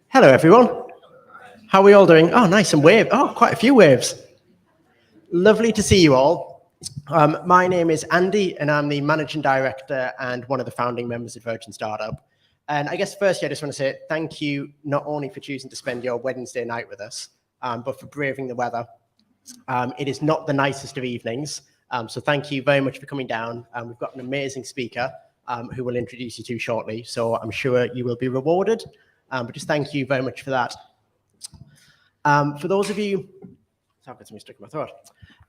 Hello, everyone. How are we all doing? Oh, nice, and wave. Oh, quite a few waves. Lovely to see you all. My name is Andy, and I'm the Managing Director and one of the founding members of Virgin Startup. And I guess firstly, I just want to say thank you not only for choosing to spend your Wednesday night with us, but for braving the weather. It is not the nicest of evenings, so thank you very much for coming down. We've got an amazing speaker who we'll introduce you to shortly, so I'm sure you will be rewarded. But just thank you very much for that. For those of you, sorry, got something stuck in my throat.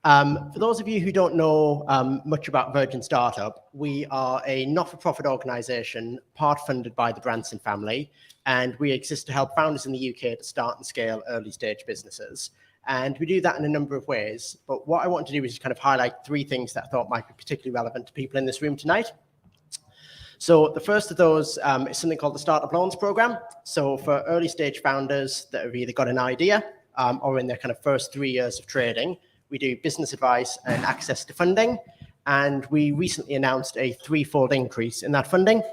For those of you who don't know much about Virgin Startup, we are a not-for-profit organisation, part funded by the Branson family, and we exist to help founders in the UK to start and scale early-stage businesses. And we do that in a number of ways. But what I want to do is just kind of highlight three things that I thought might be particularly relevant to people in this room tonight. So the first of those is something called the Startup Loans Program. So for early stage founders that have either got an idea or in their kind of first 3 years of trading, we do business advice and access to funding. And we recently announced a threefold increase in that funding.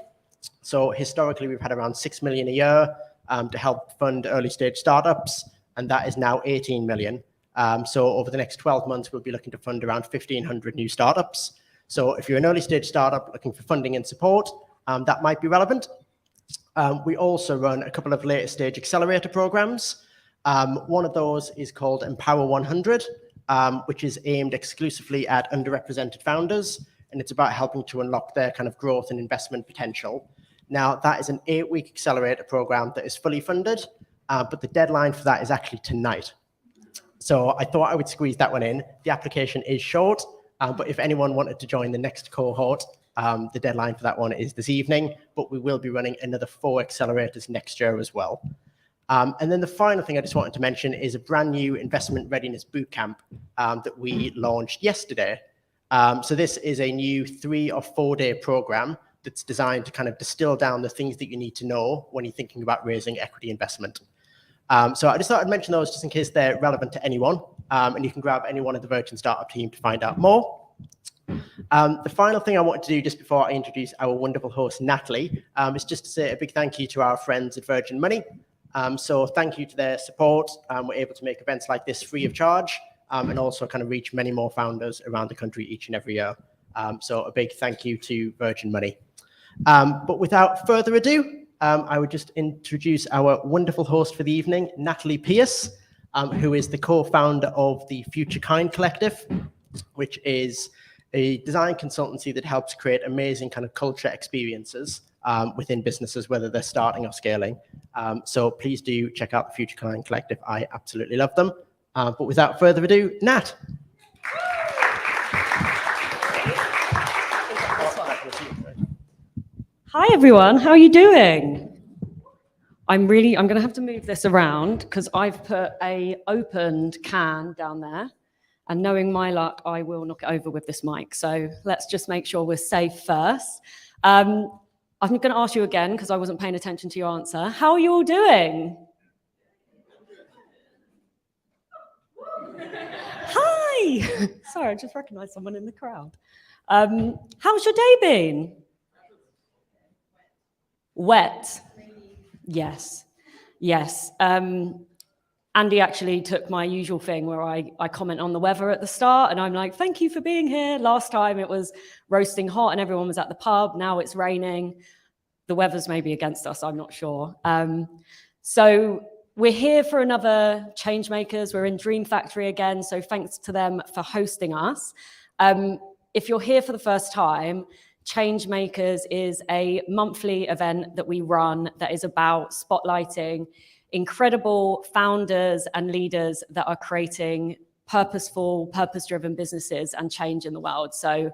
So historically, we've had around 6 million a year to help fund early stage startups, and that is now 18 million. So over the next 12 months, we'll be looking to fund around 1,500 new startups. So if you're an early stage startup looking for funding and support, that might be relevant. We also run a couple of later stage accelerator programs. One of those is called Empower 100, which is aimed exclusively at underrepresented founders, and it's about helping to unlock their kind of growth and investment potential. Now, that is an 8-week accelerator program that is fully funded, but the deadline for that is actually tonight. So I thought I would squeeze that one in. The application is short, but if anyone wanted to join the next cohort, the deadline for that one is this evening, but we will be running another 4 accelerators next year as well. And then the final thing I just wanted to mention is a brand new investment readiness bootcamp that we launched yesterday. So this is a new 3 or 4 day program that's designed to kind of distill down the things that you need to know when you're thinking about raising equity investment. So I just thought I'd mention those just in case they're relevant to anyone, and you can grab anyone of the Virgin Startup team to find out more. The final thing I wanted to do just before I introduce our wonderful host, Natalie, is just to say a big thank you to our friends at Virgin Money. So thank you to their support. We're able to make events like this free of charge, and also kind of reach many more founders around the country each and every year. So a big thank you to Virgin Money. But without further ado, I would just introduce our wonderful host for the evening, Natalie Pierce, who is the co-founder of the Future Kind Collective, which is a design consultancy that helps create amazing kind of culture experiences within businesses, whether they're starting or scaling. So please do check out the Future Kind Collective. I absolutely love them. But without further ado, Nat. Hi, everyone. How are you doing? I'm going to have to move this around because I've put a opened can down there. And knowing my luck, I will knock it over with this mic. So let's just make sure we're safe first. I'm going to ask you again because I wasn't paying attention to your answer. How are you all doing? Hi. Sorry, I just recognized someone in the crowd. How's your day been? Wet. Yes. Andy actually took my usual thing where I comment on the weather at the start and I'm like, thank you for being here. Last time it was roasting hot and everyone was at the pub. Now it's raining. The weather's maybe against us, I'm not sure. So we're here for another Changemakers. We're in Dream Factory again, so thanks to them for hosting us. If you're here for the first time, Changemakers is a monthly event that we run that is about spotlighting incredible founders and leaders that are creating purposeful, purpose-driven businesses and change in the world. So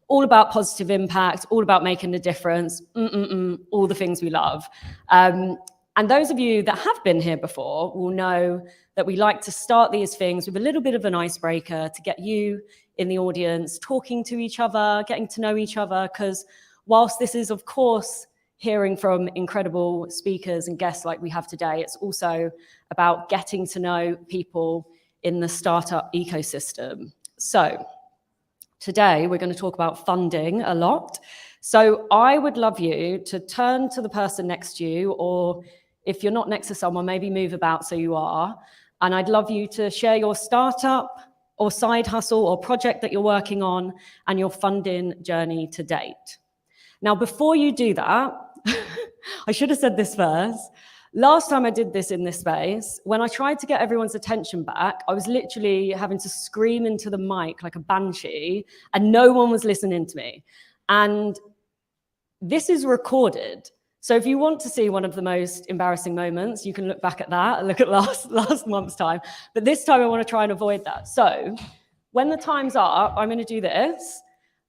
all about positive impact, all about making a difference, all the things we love. And those of you that have been here before will know that we like to start these things with a little bit of an icebreaker to get you in the audience talking to each other, getting to know each other, because whilst this is, of course, hearing from incredible speakers and guests like we have today. It's also about getting to know people in the startup ecosystem. So today we're going to talk about funding a lot. So I would love you to turn to the person next to you, or if you're not next to someone, maybe move about so you are. And I'd love you to share your startup or side hustle or project that you're working on and your funding journey to date. Now, before you do that, I should have said this first. Last time I did this in this space, when I tried to get everyone's attention back, I was literally having to scream into the mic like a banshee, and no one was listening to me. And this is recorded. So if you want to see one of the most embarrassing moments, you can look back at that, look at last month's time. But this time I want to try and avoid that. So when the time's up, I'm going to do this.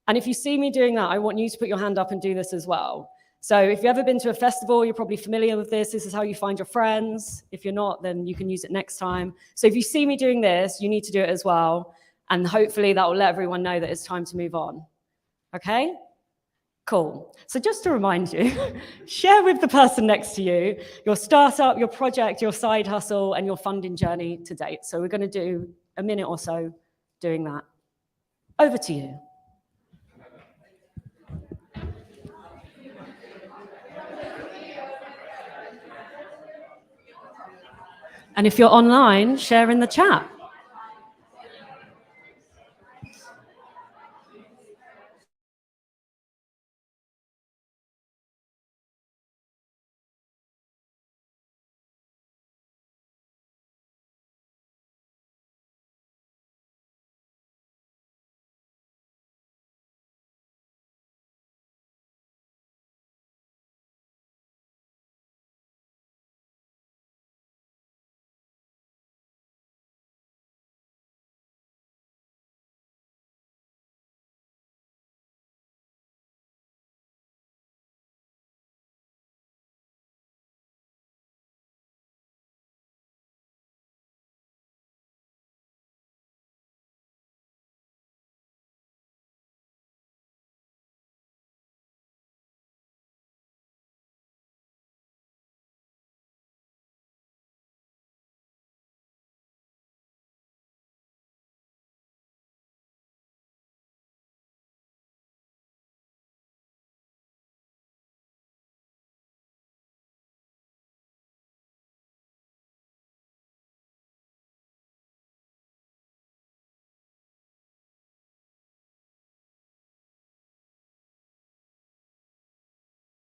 And if you see me doing that, I want you to put your hand up and do this as well. So if you've ever been to a festival, you're probably familiar with this. This is how you find your friends. If you're not, then you can use it next time. So if you see me doing this, you need to do it as well. And hopefully that will let everyone know that it's time to move on. Okay? Cool. So just to remind you, share with the person next to you your startup, your project, your side hustle, and your funding journey to date. So we're going to do a minute or so doing that. Over to you. And if you're online, share in the chat.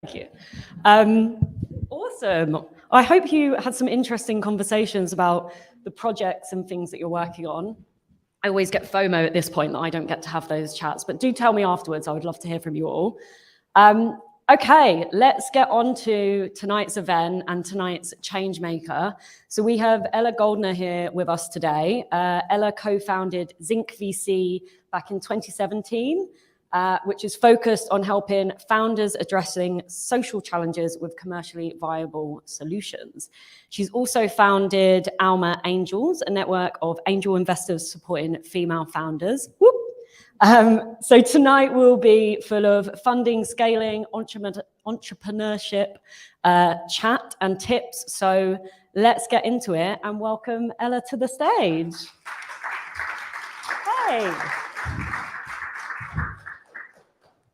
Thank you. Awesome. I hope you had some interesting conversations about the projects and things that you're working on. I always get FOMO at this point that I don't get to have those chats, but do tell me afterwards. I would love to hear from you all. Okay, let's get on to tonight's event and tonight's Changemaker. So we have Ella Goldner here with us today. Ella co-founded Zinc VC back in 2017. Which is focused on helping founders addressing social challenges with commercially viable solutions. She's also founded Alma Angels, a network of angel investors supporting female founders. Whoop. So tonight will be full of funding, scaling, entrepreneurship, chat and tips. So let's get into it and welcome Ella to the stage. Hey.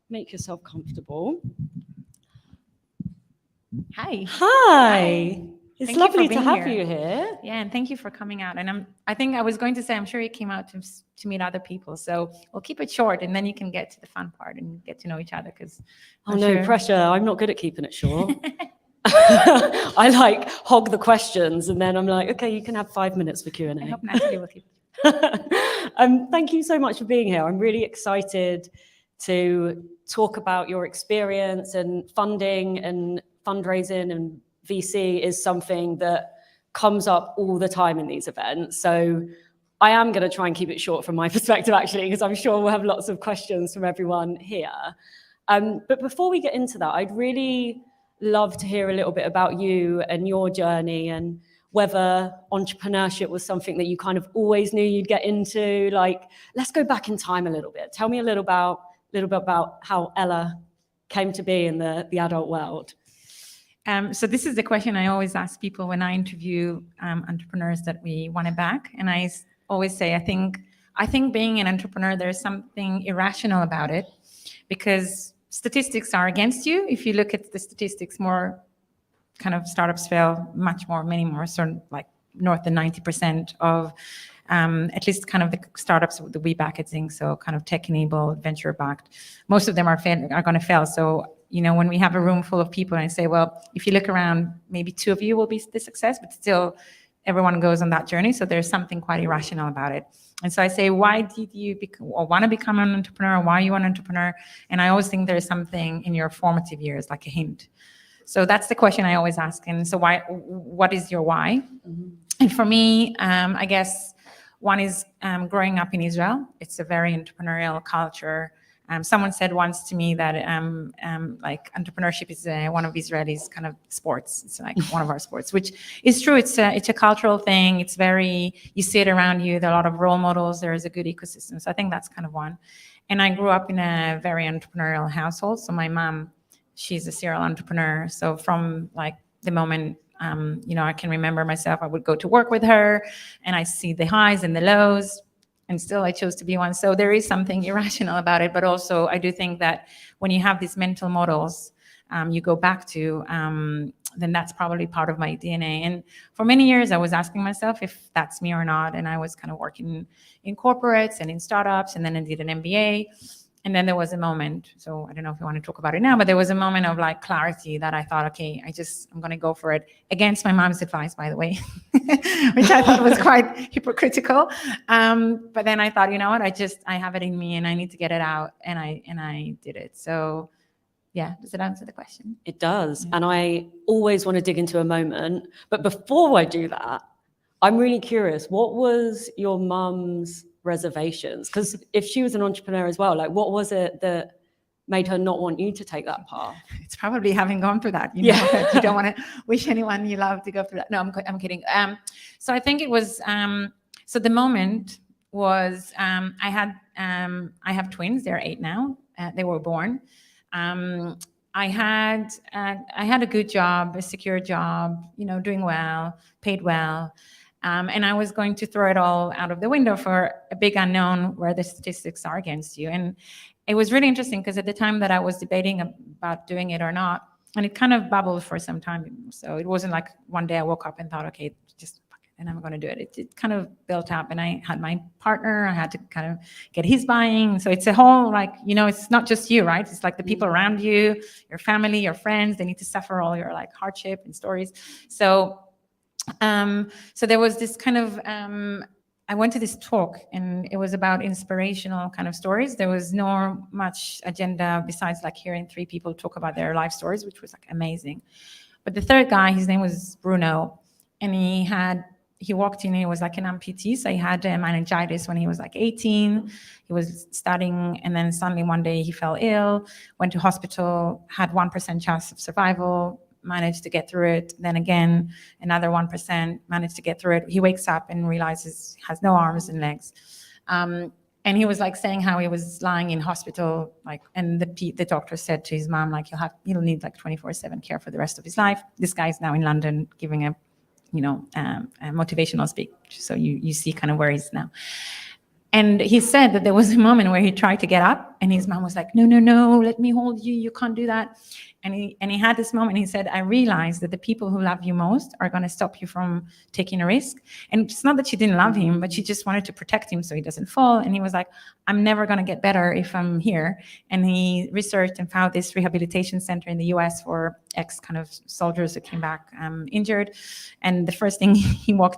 Make yourself comfortable. Hi. Hi. It's Thank lovely you for to being have here. you here. Yeah, and thank you for coming out. And I think I was going to say, I'm sure you came out to meet other people. So we'll keep it short, and then you can get to the fun part and get to know each other. Because no pressure. I'm not good at keeping it short. I like hog the questions, and then I'm like, okay, you can have 5 minutes for Q&A. I hope Natalie will keep. Thank you so much for being here. I'm really excited to talk about your experience, and funding and fundraising and VC is something that comes up all the time in these events. So I am going to try and keep it short from my perspective, actually, because I'm sure we'll have lots of questions from everyone here. But before we get into that, I'd really love to hear a little bit about you and your journey, and whether entrepreneurship was something that you kind of always knew you'd get into. Like, let's go back in time a little bit. Tell me a little bit about how Ella came to be in the adult world. So this is the question I always ask people when I interview entrepreneurs that we want to back, and I always say, I think being an entrepreneur, there's something irrational about it, because statistics are against you. If you look at the statistics, more kind of startups fail, many more, so like north of 90% of at least kind of the startups that we back at Zinc, so kind of tech-enabled, venture-backed, most of them are going to fail. So, when we have a room full of people and I say, well, if you look around, maybe 2 of you will be the success, but still everyone goes on that journey. So there's something quite irrational about it. And so I say, why did you want to become an entrepreneur? Why are you an entrepreneur? And I always think there's something in your formative years, like a hint. So that's the question I always ask. And so what is your why? Mm-hmm. And for me, I guess one is growing up in Israel. It's a very entrepreneurial culture. Someone said once to me that like entrepreneurship is one of Israelis' kind of sports. It's like one of our sports, which is true. It's a cultural thing. It's very, you see it around you. There are a lot of role models. There is a good ecosystem. So I think that's kind of one. And I grew up in a very entrepreneurial household. So my mom, she's a serial entrepreneur. So from like the moment, I can remember myself, I would go to work with her and I see the highs and the lows. And still I chose to be one. So there is something irrational about it. But also I do think that when you have these mental models you go back to, then that's probably part of my DNA. And for many years I was asking myself if that's me or not. And I was kind of working in corporates and in startups. And then I did an MBA. And then there was a moment, so I don't know if you want to talk about it now, but there was a moment of like clarity that I thought, okay, I'm going to go for it, against my mom's advice, by the way, which I thought was quite hypocritical. But then I thought, you know what, I have it in me and I need to get it out. And I did it. So yeah, does it answer the question? It does. Yeah. And I always want to dig into a moment. But before I do that, I'm really curious, what was your mum's reservations? Because if she was an entrepreneur as well, like what was it that made her not want you to take that path? It's probably having gone through that. You don't want to wish anyone you love to go through that. No, I'm kidding. So I think it was, so the moment was, I have twins. They're 8 now. They were born. I had a good job, a secure job, doing well, paid well. And I was going to throw it all out of the window for a big unknown where the statistics are against you. And it was really interesting because at the time that I was debating about doing it or not, and it kind of bubbled for some time. So it wasn't like one day I woke up and thought, okay, just fuck it, and I'm going to do it. It kind of built up, and I had my partner. I had to kind of get his buying. So it's a whole it's not just you, right? It's like the people around you, your family, your friends. They need to suffer all your like hardship and stories. So there was this kind of, I went to this talk and it was about inspirational kind of stories. There was no much agenda besides like hearing 3 people talk about their life stories, which was like amazing. But the third guy, his name was Bruno, and he walked in, he was like an amputee. So he had meningitis when he was like 18. He was studying, and then suddenly one day he fell ill, went to hospital, had 1% chance of survival, managed to get through it. Then again, another 1% managed to get through it. He wakes up and realizes he has no arms and legs. And he was like saying how he was lying in hospital, and the doctor said to his mom, like, he'll need like 24/7 care for the rest of his life. This guy is now in London giving a motivational speech. So you see kind of where he's now. And he said that there was a moment where he tried to get up and his mom was like, no, let me hold you. You can't do that. And he had this moment. He said, I realized that the people who love you most are going to stop you from taking a risk. And it's not that she didn't love him, but she just wanted to protect him so he doesn't fall. And he was like, I'm never going to get better if I'm here. And he researched and found this rehabilitation center in the US for ex kind of soldiers who came back injured. And the first thing he wheeled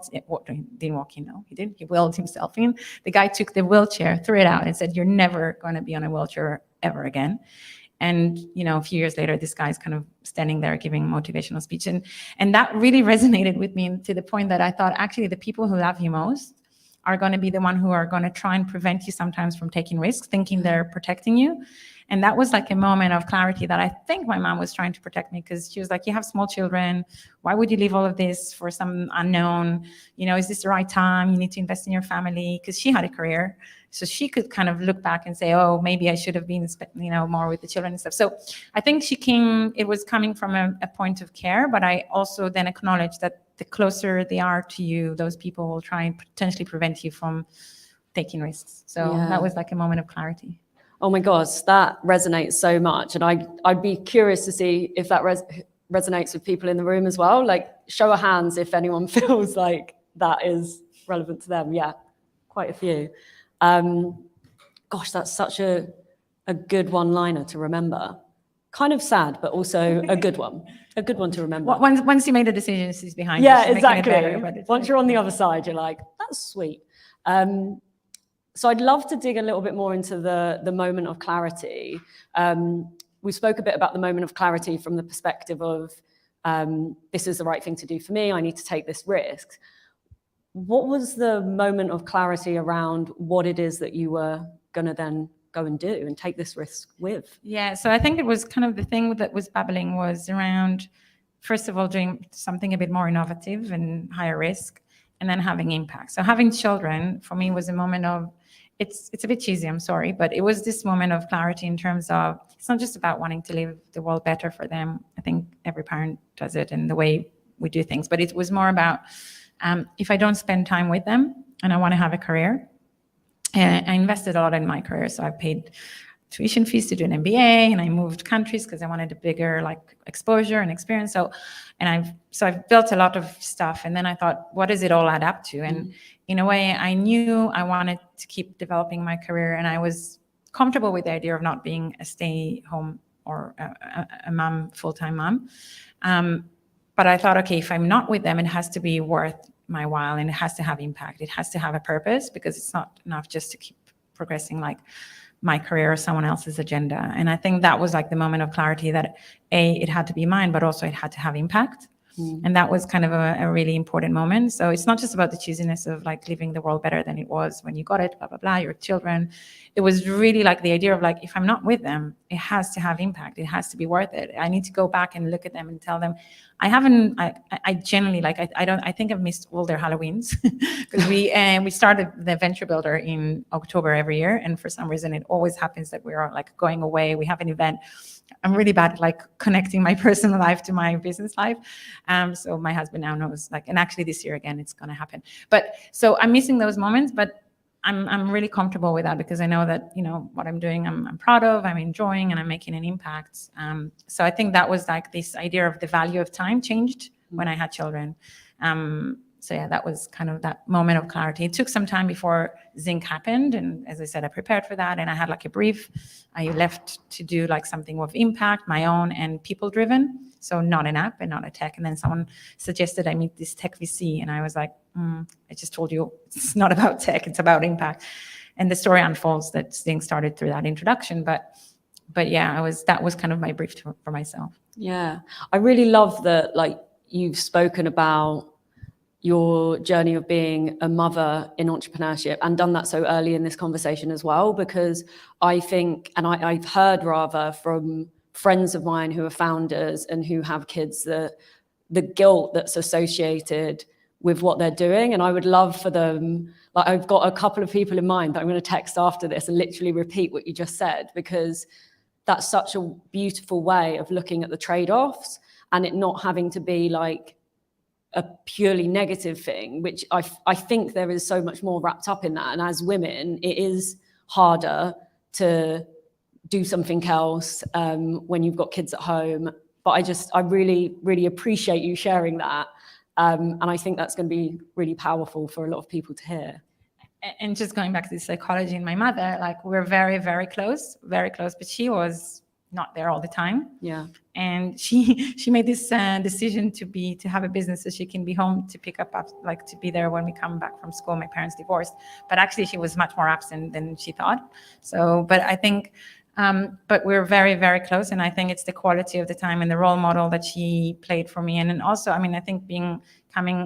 himself in. The guy took the wheelchair, threw it out and said, you're never going to be on a wheelchair ever again. And, a few years later, this guy's kind of standing there giving motivational speech. And that really resonated with me to the point that I thought, actually, the people who love you most are going to be the one who are going to try and prevent you sometimes from taking risks, thinking they're protecting you. And that was like a moment of clarity that I think my mom was trying to protect me, because she was like, you have small children. Why would you leave all of this for some unknown? Is this the right time? You need to invest in your family, because she had a career. so she could kind of look back and say, oh, maybe I should have been, more with the children and stuff. So I think it was coming from a point of care, but I also then acknowledge that the closer they are to you, those people will try and potentially prevent you from taking risks. So that was like a moment of clarity. Oh my gosh, that resonates so much. And I'd be curious to see if that resonates with people in the room as well. Like, show of hands if anyone feels like that is relevant to them. Yeah, quite a few. Gosh, that's such a good one-liner to remember. Kind of sad, but also a good one. A good one to remember. Once you made the decision, it's behind you. Yeah, She's making it exactly. better, Once you're on the other side, you're like, that's sweet. So I'd love to dig a little bit more into the moment of clarity. We spoke a bit about the moment of clarity from the perspective of this is the right thing to do for me. I need to take this risk. What was the moment of clarity around what it is that you were going to then go and do and take this risk with? Yeah, so I think it was kind of the thing that was bubbling was around, first of all, doing something a bit more innovative and higher risk, and then having impact. So having children for me was a moment of, it's a bit cheesy, I'm sorry, but it was this moment of clarity in terms of, it's not just about wanting to leave the world better for them. I think every parent does it in the way we do things, but it was more about, if I don't spend time with them and I want to have a career, and I invested a lot in my career. So I paid tuition fees to do an MBA, and I moved countries because I wanted a bigger exposure and experience. So I've built a lot of stuff, and then I thought, what does it all add up to? And in a way, I knew I wanted to keep developing my career, and I was comfortable with the idea of not being a stay-home or a mom, full-time mom. But I thought, okay, if I'm not with them, it has to be worth my while, and it has to have impact. It has to have a purpose, because it's not enough just to keep progressing my career or someone else's agenda. And I think that was the moment of clarity that it had to be mine, but also it had to have impact. And that was kind of a really important moment. So it's not just about the cheesiness of leaving the world better than it was when you got it, blah, blah, blah, your children. It was really the idea of if I'm not with them, it has to have impact. It has to be worth it. I need to go back and look at them and tell them, I genuinely, I think I've missed all their Halloweens because we started the Venture Builder in October every year. And for some reason, it always happens that we're going away. We have an event. I'm really bad at connecting my personal life to my business life. So my husband now knows, and actually this year again, it's going to happen. But so I'm missing those moments, but I'm really comfortable with that, because I know that, what I'm doing, I'm proud of, I'm enjoying, and I'm making an impact. So I think that was this idea of the value of time changed when I had children. So yeah, that was kind of that moment of clarity. It took some time before Zinc happened. And as I said, I prepared for that, and I had a brief. I left to do something of impact, my own, and people driven. So not an app and not a tech. And then someone suggested I meet this tech VC. And I was like, I just told you it's not about tech, it's about impact. And the story unfolds that Zinc started through that introduction. But yeah, that was kind of my brief for myself. Yeah, I really love that you've spoken about your journey of being a mother in entrepreneurship, and done that so early in this conversation as well, because I think, and I've heard rather from friends of mine who are founders and who have kids, the guilt that's associated with what they're doing. And I would love for them, I've got a couple of people in mind that I'm going to text after this and literally repeat what you just said, because that's such a beautiful way of looking at the trade-offs, and it not having to be a purely negative thing, which I think there is so much more wrapped up in that. And as women, it is harder to do something else when you've got kids at home. But I really, really appreciate you sharing that. And I think that's going to be really powerful for a lot of people to hear. And just going back to the psychology in my mother, we're very, very close, but she was not there all the time. Yeah. And she made this decision to have a business so she can be home to pick up, to be there when we come back from school. My parents divorced, but actually she was much more absent than she thought. So, but I think, but we're very, very close. And I think it's the quality of the time and the role model that she played for me. And then also, I think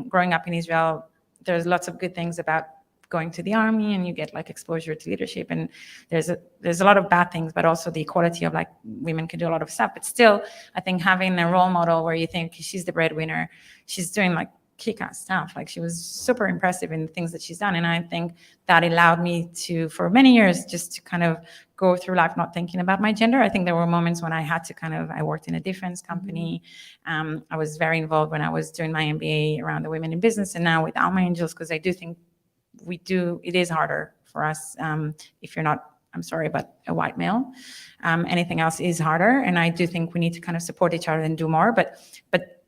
growing up in Israel, there's lots of good things about going to the army, and you get exposure to leadership, and there's a lot of bad things, but also the equality of women can do a lot of stuff. But still, I think having a role model where you think she's the breadwinner, she's doing kick-ass stuff. Like she was super impressive in the things that she's done. And I think that allowed me to, for many years, just to kind of go through life not thinking about my gender. I think there were moments when I had to I worked in a defense company. I was very involved when I was doing my MBA around the women in business, and now with Alma Angels, because I do think it is harder for us if you're not, I'm sorry, but a white male. Anything else is harder. And I do think we need to kind of support each other and do more. But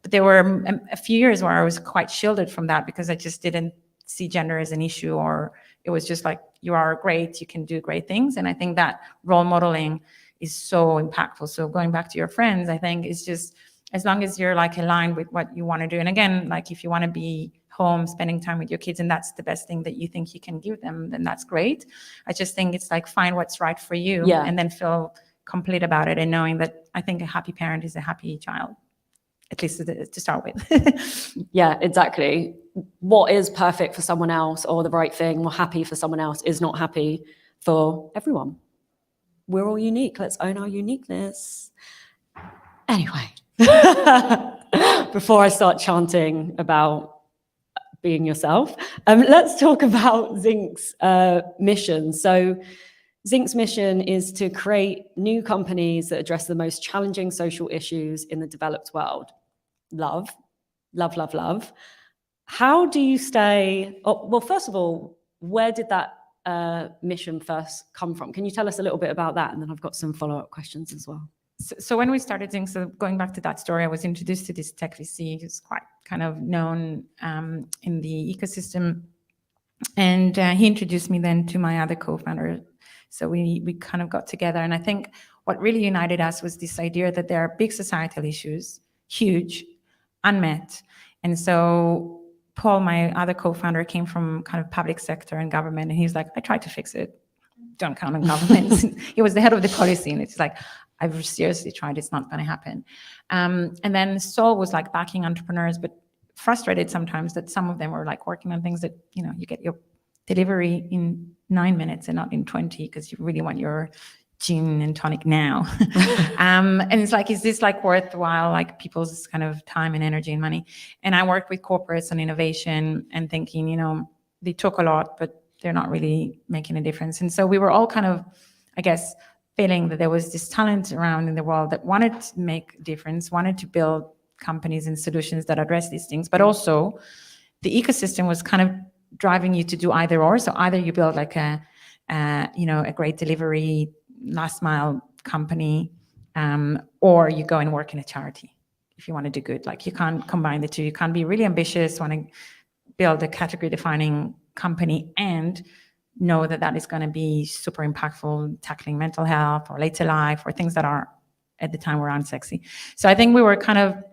there were a few years where I was quite shielded from that because I just didn't see gender as an issue, or it was just like, you are great, you can do great things. And I think that role modeling is so impactful. So going back to your friends, I think it's just, as long as you're like aligned with what you want to do. And again, like if you want to be home, spending time with your kids, and that's the best thing that you think you can give them, then that's great. I just think it's like, find what's right for you, and then feel complete about it. And knowing that I think a happy parent is a happy child, at least to start with. Yeah, exactly. What is perfect for someone else, or the right thing or happy for someone else, is not happy for everyone. We're all unique. Let's own our uniqueness. Anyway, before I start chanting about being yourself, let's talk about Zinc's mission. So Zinc's mission is to create new companies that address the most challenging social issues in the developed world. Love, love, love, love. How do you stay? Oh, well, first of all, where did that mission first come from? Can you tell us a little bit about that? And then I've got some follow-up questions as well. So when we started Zinc, so going back to that story, I was introduced to this tech VC who's quite kind of known in the ecosystem. And he introduced me then to my other co-founder. So we kind of got together. And I think what really united us was this idea that there are big societal issues, huge, unmet. And so Paul, my other co-founder, came from kind of public sector and government. And he's like, I tried to fix it. Don't count on government. He was the head of the policy. And it's like, I've seriously tried, it's not going to happen. And then Saul was like backing entrepreneurs, but frustrated sometimes that some of them were like working on things that, you know, you get your delivery in 9 minutes and not in 20 because you really want your gin and tonic now. And it's like, is this like worthwhile, like people's kind of time and energy and money? And I worked with corporates on innovation and thinking, you know, they took a lot, but they're not really making a difference. And so we were all kind of, I guess, feeling that there was this talent around in the world that wanted to make a difference, wanted to build companies and solutions that address these things, but also the ecosystem was kind of driving you to do either or. So either you build like a great delivery last mile company, or you go and work in a charity if you want to do good. Like you can't combine the two. You can't be really ambitious, want to build a category defining company and know that that is going to be super impactful, tackling mental health or later life or things that are at the time were unsexy. So I think we were kind of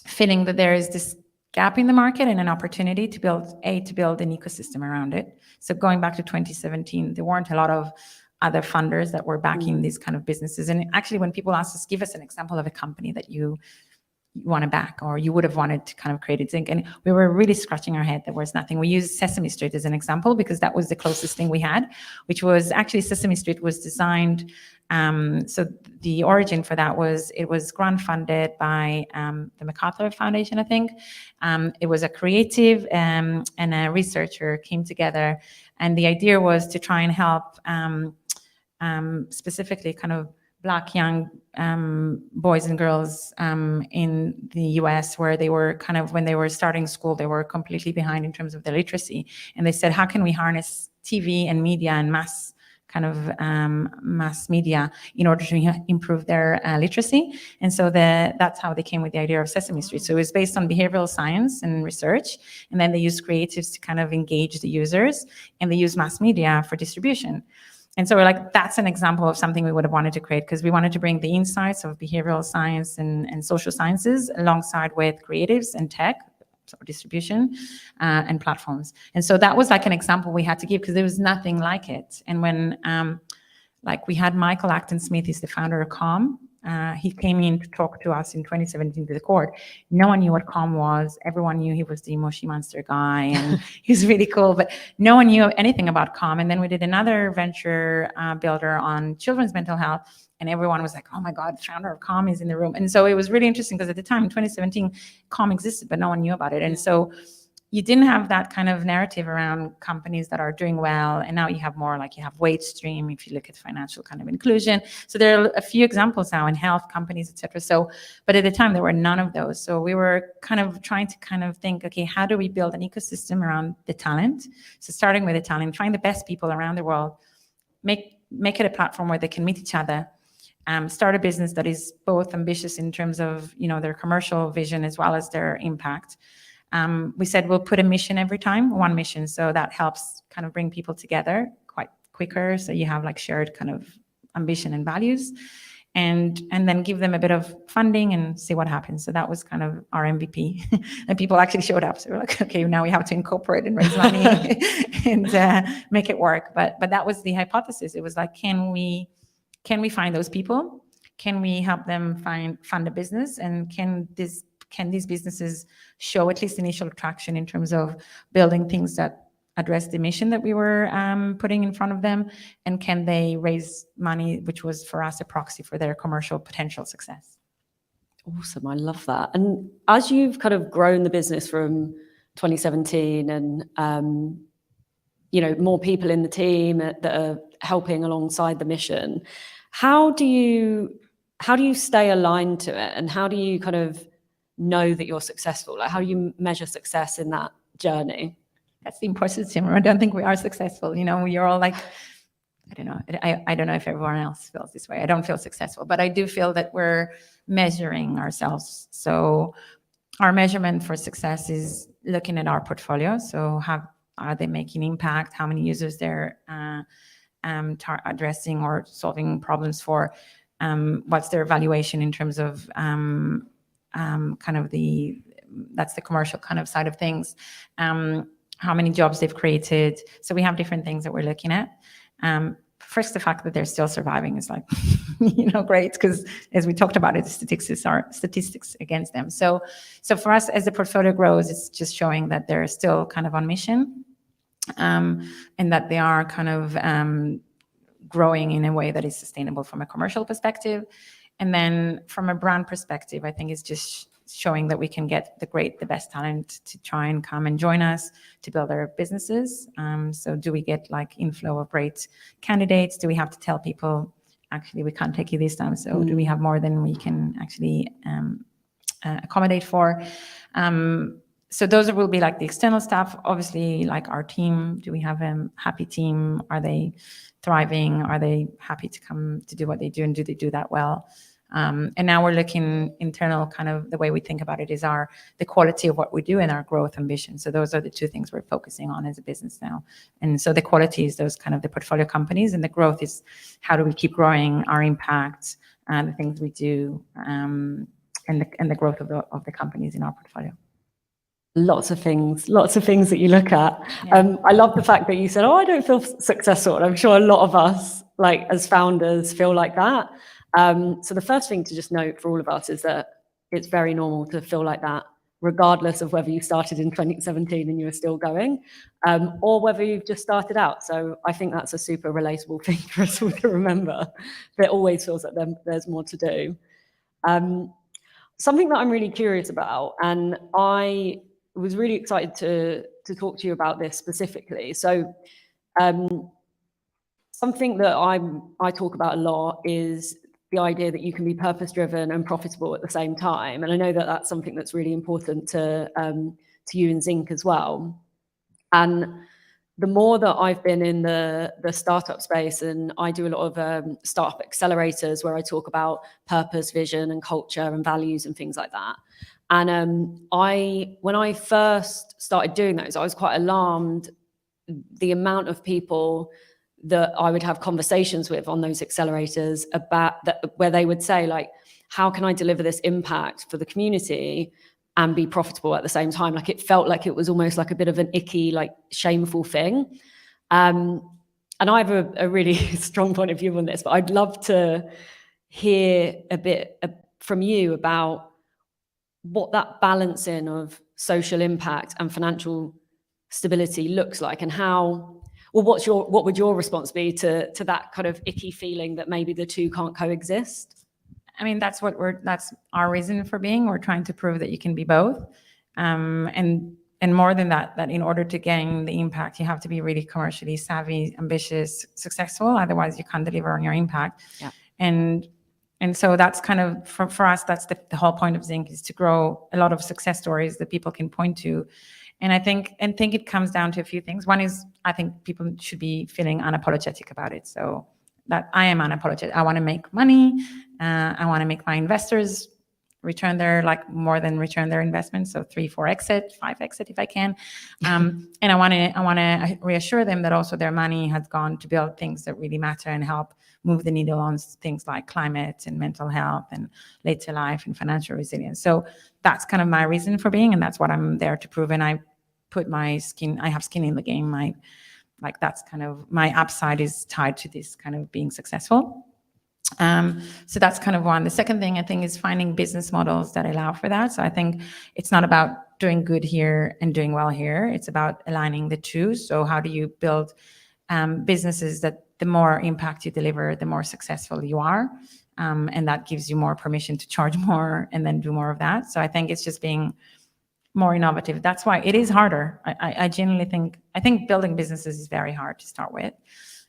feeling that there is this gap in the market and an opportunity to build an ecosystem around it. So going back to 2017, there weren't a lot of other funders that were backing these kind of businesses. And actually, when people ask us, give us an example of a company that you want to back or you would have wanted to kind of create Zinc, and we were really scratching our head. There was nothing. We used Sesame Street as an example because that was the closest thing we had, which was actually Sesame Street was designed. So the origin for that was it was grant funded by the MacArthur Foundation, I think. It was a creative and a researcher came together, and the idea was to try and help specifically kind of Black young boys and girls in the US, where they were kind of, when they were starting school, they were completely behind in terms of their literacy. And they said, how can we harness TV and media and mass media in order to improve their literacy? And so that's how they came with the idea of Sesame Street. So it was based on behavioral science and research. And then they used creatives to kind of engage the users, and they used mass media for distribution. And so we're like, that's an example of something we would have wanted to create, because we wanted to bring the insights of behavioral science and social sciences alongside with creatives and tech, so distribution and platforms. And so that was like an example we had to give because there was nothing like it. And when like we had Michael Acton Smith, he's the founder of Calm, he came in to talk to us in 2017 to the court. No one knew what COM was. Everyone knew he was the Moshi Monster guy, and he was really cool, but no one knew anything about COM. And then we did another venture builder on children's mental health, and everyone was like, oh my God, the founder of COM is in the room. And so it was really interesting because at the time in 2017, COM existed, but no one knew about it. And so you didn't have that kind of narrative around companies that are doing well. And now you have more, like you have WageStream, if you look at financial kind of inclusion. So there are a few examples now in health companies, et cetera. So, but at the time there were none of those. So we were kind of trying to kind of think, okay, how do we build an ecosystem around the talent? So starting with the talent, find the best people around the world, make it a platform where they can meet each other, start a business that is both ambitious in terms of, you know, their commercial vision as well as their impact. We said we'll put a mission every time, one mission. So that helps kind of bring people together quite quicker. So you have like shared kind of ambition and values, and then give them a bit of funding and see what happens. So that was kind of our MVP. And people actually showed up. So we're like, okay, now we have to incorporate and raise money and make it work. But that was the hypothesis. It was like, can we find those people? Can we help them fund a business? And can these businesses show at least initial traction in terms of building things that address the mission that we were putting in front of them? And can they raise money, which was for us a proxy for their commercial potential success? Awesome, I love that. And as you've kind of grown the business from 2017 and you know, more people in the team that are helping alongside the mission, how do you stay aligned to it, and how do you kind of know that you're successful? Like, how do you measure success in that journey? That's the important thing. I don't think we are successful. You know, you're all like, I don't know. I don't know if everyone else feels this way. I don't feel successful, but I do feel that we're measuring ourselves. So our measurement for success is looking at our portfolio. So are they making impact? How many users they're addressing or solving problems for? What's their evaluation in terms of kind of that's the commercial kind of side of things. How many jobs they've created. So we have different things that we're looking at. First, the fact that they're still surviving is like, you know, great, because as we talked about it, the statistics are statistics against them. So for us, as the portfolio grows, it's just showing that they're still kind of on mission, and that they are kind of growing in a way that is sustainable from a commercial perspective. And then from a brand perspective, I think it's just showing that we can get the best talent to try and come and join us to build our businesses. So do we get like inflow of great candidates? Do we have to tell people, actually, we can't take you this time? So do we have more than we can actually accommodate for? So those will be like the external stuff. Obviously, like our team, do we have a happy team? Are they thriving? Are they happy to come to do what they do, and do they do that well? And now we're looking internal, kind of the way we think about it is the quality of what we do and our growth ambition. So those are the two things we're focusing on as a business now. And so the quality is those kind of the portfolio companies, and the growth is how do we keep growing our impact and the things we do, and the growth of the companies in our portfolio. Lots of things that you look at. Yeah. I love the fact that you said, I don't feel successful. And I'm sure a lot of us, like as founders, feel like that. So the first thing to just note for all of us is that it's very normal to feel like that, regardless of whether you started in 2017 and you are still going, or whether you've just started out. So I think that's a super relatable thing for us all to remember. But it always feels like there's more to do. Something that I'm really curious about, and I was really excited to talk to you about this specifically. So something that I talk about a lot is the idea that you can be purpose-driven and profitable at the same time. And I know that that's something that's really important to you and Zinc as well. And the more that I've been in the startup space, and I do a lot of startup accelerators where I talk about purpose, vision, and culture and values and things like that. And when I first started doing those, I was quite alarmed the amount of people that I would have conversations with on those accelerators about that, where they would say, like, how can I deliver this impact for the community and be profitable at the same time? Like, it felt like it was almost like a bit of an icky, like shameful thing. And I have a really strong point of view on this, but I'd love to hear a bit from you about what that balancing of social impact and financial stability looks like, and how, well, what would your response be to that kind of icky feeling that maybe the two can't coexist? I mean, that's our reason for being. We're trying to prove that you can be both. And more than that in order to gain the impact, you have to be really commercially savvy, ambitious, successful. Otherwise, you can't deliver on your impact. Yeah. And so that's kind of, for us, that's the whole point of Zinc, is to grow a lot of success stories that people can point to. And I think it comes down to a few things. One is, I think people should be feeling unapologetic about it. So that I am unapologetic. I want to make money. I want to make my investors return their, more than return their investment. So 3, 4 exit, 5 exit if I can. And I want to reassure them that also their money has gone to build things that really matter and help move the needle on things like climate and mental health and later life and financial resilience. So that's kind of my reason for being, and that's what I'm there to prove. And I have skin in the game. That's kind of my upside is tied to this kind of being successful. So that's kind of one. The second thing I think is finding business models that allow for that. So I think it's not about doing good here and doing well here. It's about aligning the two. So how do you build businesses that the more impact you deliver, the more successful you are. And that gives you more permission to charge more and then do more of that. So I think it's just being more innovative. That's why it is harder. I genuinely think building businesses is very hard to start with.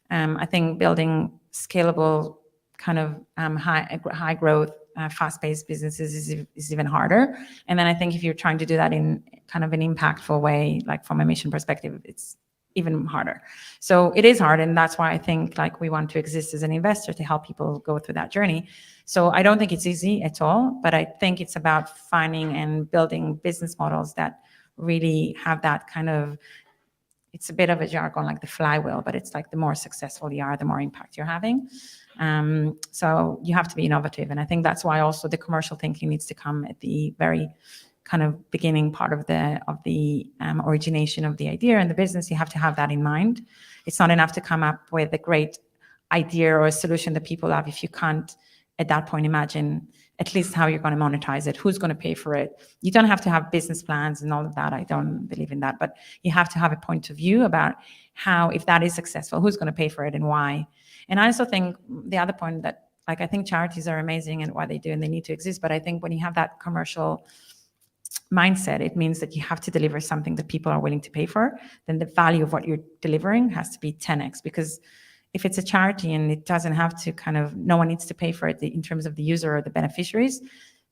I think building scalable kind of high growth, fast-paced businesses is even harder. And then I think if you're trying to do that in kind of an impactful way, like from a mission perspective, it's even harder. So it is hard, and that's why I think we want to exist as an investor to help people go through that journey. So I don't think it's easy at all, but I think it's about finding and building business models that really have that kind of, it's a bit of a jargon like the flywheel, but it's like the more successful you are, the more impact you're having. So you have to be innovative. And I think that's why also the commercial thinking needs to come at the very kind of beginning part of the origination of the idea and the business. You have to have that in mind. It's not enough to come up with a great idea or a solution that people have if you can't at that point imagine at least how you're going to monetize it, who's going to pay for it. You don't have to have business plans and all of that. I don't believe in that, but you have to have a point of view about how, if that is successful, who's going to pay for it and why. And I also think the other point that I think charities are amazing and what they do and they need to exist. But I think when you have that commercial mindset, it means that you have to deliver something that people are willing to pay for. Then the value of what you're delivering has to be 10x, because if it's a charity and it doesn't have to no one needs to pay for it in terms of the user or the beneficiaries,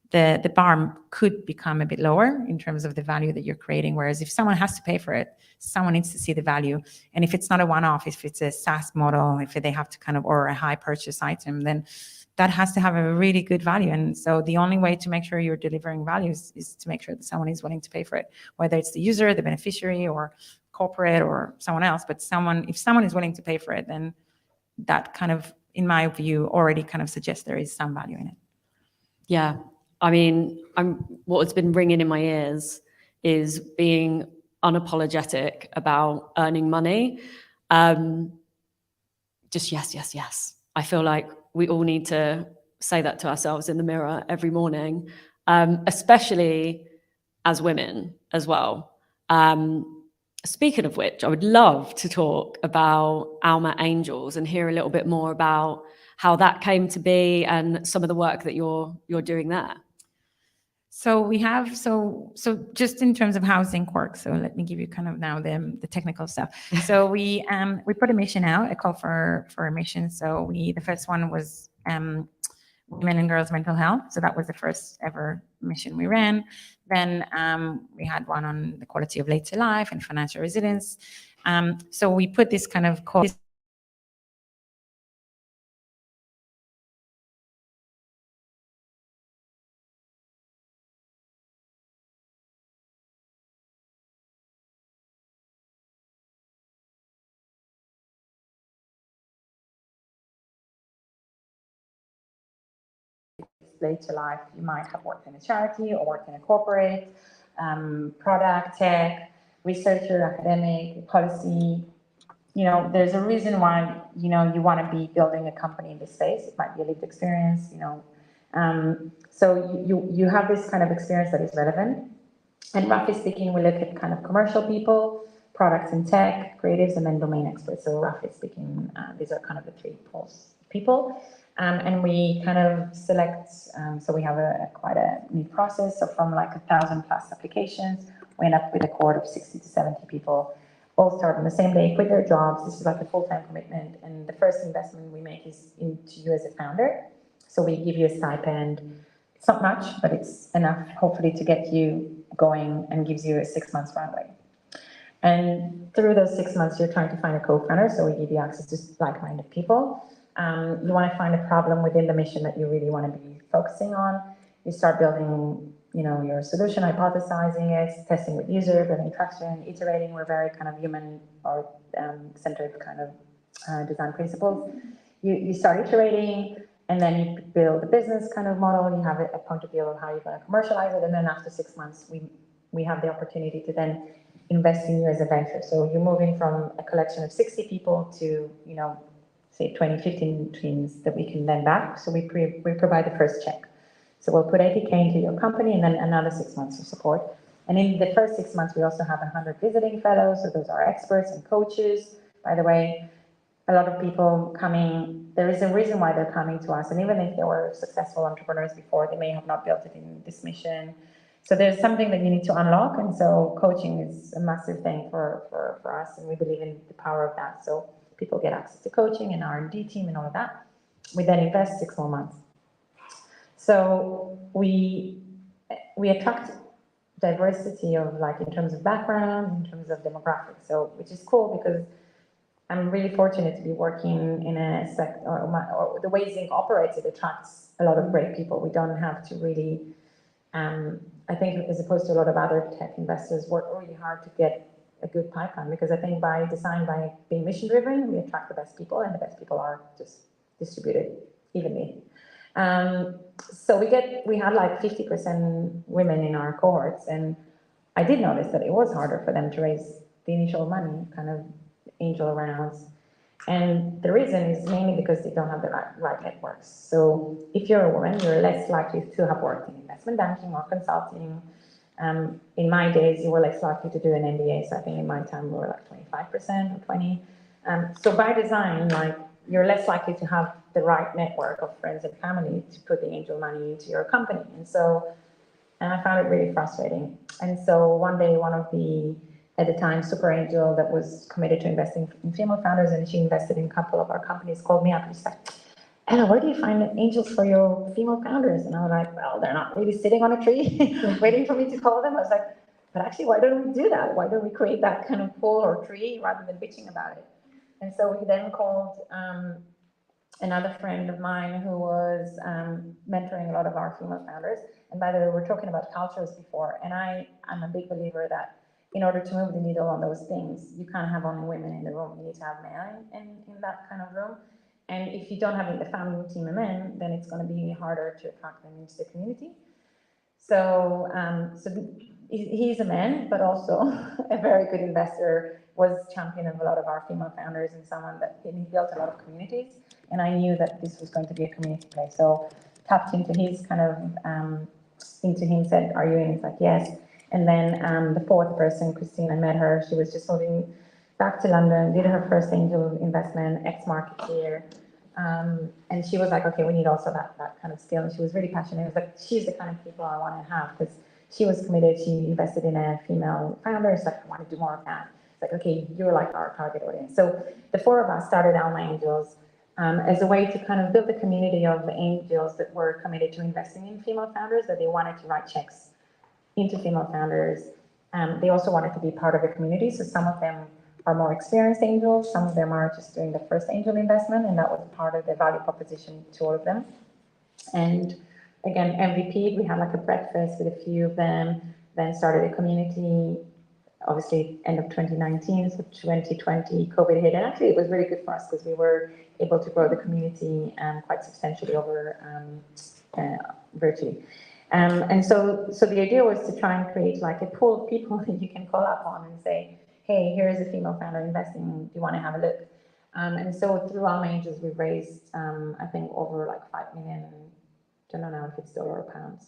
the bar could become a bit lower in terms of the value that you're creating. Whereas if someone has to pay for it, someone needs to see the value. And if it's not a one-off, if it's a SaaS model, if they have to or a high purchase item, then that has to have a really good value. And so the only way to make sure you're delivering values is to make sure that someone is willing to pay for it, whether it's the user, the beneficiary, or corporate, or someone else. But if someone is willing to pay for it, then that kind of, in my view, already kind of suggests there is some value in it. Yeah. I mean, what's been ringing in my ears is being unapologetic about earning money. Just yes, yes, yes. I feel like we all need to say that to ourselves in the mirror every morning, especially as women as well. Speaking of which, I would love to talk about Alma Angels and hear a little bit more about how that came to be and some of the work that you're doing there. So we have, so just in terms of how Zinc works, so let me give you kind of now the technical stuff. So we put a mission out, a call for a mission. So the first one was women and girls mental health. So that was the first ever mission we ran. Then we had one on the quality of later life and financial resilience. So we put this kind of call later life. You might have worked in a charity or worked in a corporate, product, tech, researcher, academic, policy, there's a reason why, you want to be building a company in this space. It might be a lived experience, so you have this kind of experience that is relevant. And roughly speaking, we look at kind of commercial people, products and tech, creatives, and then domain experts. So roughly speaking, these are kind of the three pools of people. And we kind of select, so we have quite a neat process. So from like 1,000+ applications, we end up with a cohort of 60 to 70 people, all start on the same day, quit their jobs. This is like a full-time commitment. And the first investment we make is into you as a founder. So we give you a stipend. It's not much, but it's enough, hopefully, to get you going and gives you a 6 months runway. And through those 6 months, you're trying to find a co-founder. So we give you access to like-minded people. You want to find a problem within the mission that you really want to be focusing on. You start building, your solution, hypothesizing it, testing with user, building traction, iterating. We're very kind of human or centered kind of design principles. You start iterating, and then you build a business kind of model. You have a point of view of how you're going to commercialize it, and then after 6 months, we have the opportunity to then invest in you as a venture. So you're moving from a collection of 60 people to, say 20, 15 teams that we can then back. So we provide the first check. So we'll put 80K into your company and then another 6 months of support. And in the first 6 months, we also have 100 visiting fellows. So those are experts and coaches. By the way, a lot of people coming, there is a reason why they're coming to us. And even if they were successful entrepreneurs before, they may have not built it in this mission. So there's something that you need to unlock. And so coaching is a massive thing for us. And we believe in the power of that. So people get access to coaching and R&D team and all of that. We then invest 6 more months. So we attract diversity of in terms of background, in terms of demographics. So which is cool because I'm really fortunate to be working in a sector, or the way Zinc operates, it attracts a lot of great people. We don't have to really, I think as opposed to a lot of other tech investors, work really hard to get a good pipeline, because I think by design, by being mission driven, we attract the best people, and the best people are just distributed evenly. So we had 50% women in our cohorts, and I did notice that it was harder for them to raise the initial money, kind of angel rounds. And the reason is mainly because they don't have the right networks. So if you're a woman, you're less likely to have worked in investment banking or consulting. In my days, you were less likely to do an MBA. So I think in my time, we were 25% or 20. So by design, you're less likely to have the right network of friends and family to put the angel money into your company. And I found it really frustrating. And so one day, one of the, at the time, super angel that was committed to investing in female founders, and she invested in a couple of our companies, called me up and she's like, Ella, where do you find angels for your female founders? And I was like, well, they're not really sitting on a tree waiting for me to call them. I was like, but actually, why don't we do that? Why don't we create that kind of pool or tree rather than bitching about it? And so we then called another friend of mine who was mentoring a lot of our female founders. And by the way, we're talking about cultures before, and I'm a big believer that in order to move the needle on those things, you can't have only women in the room. You need to have men in that kind of room. And if you don't have in the founding team a man, then it's going to be harder to attract them into the community. So he's a man, but also a very good investor, was champion of a lot of our female founders, and someone that he built a lot of communities. And I knew that this was going to be a community play. So tapped into his kind of, into him, said, are you in? He's like, yes. And then the fourth person, Christine, I met her. She was just moving back to London, did her first angel investment, ex-marketeer. And she was like, okay, we need also that kind of skill. And she was really passionate. It was like, she's the kind of people I want to have, because she was committed. She invested in a female founder. It's like, I want to do more of that. It's like, okay, you're like our target audience. So the four of us started Alma Angels as a way to kind of build a community of angels that were committed to investing in female founders, that they wanted to write checks into female founders. They also wanted to be part of a community. So some of them are more experienced angels. Some of them are just doing the first angel investment, and that was part of the value proposition to all of them. And again, MVP, we had a breakfast with a few of them, then started a community, obviously end of 2019, so 2020, COVID hit. And actually it was really good for us because we were able to grow the community quite substantially over virtually. And so the idea was to try and create a pool of people that you can call up on and say, hey, here is a female founder investing, do you want to have a look? And so through Alma Angels, we've raised, I think, over like 5 million, don't know now if it's dollar or pounds.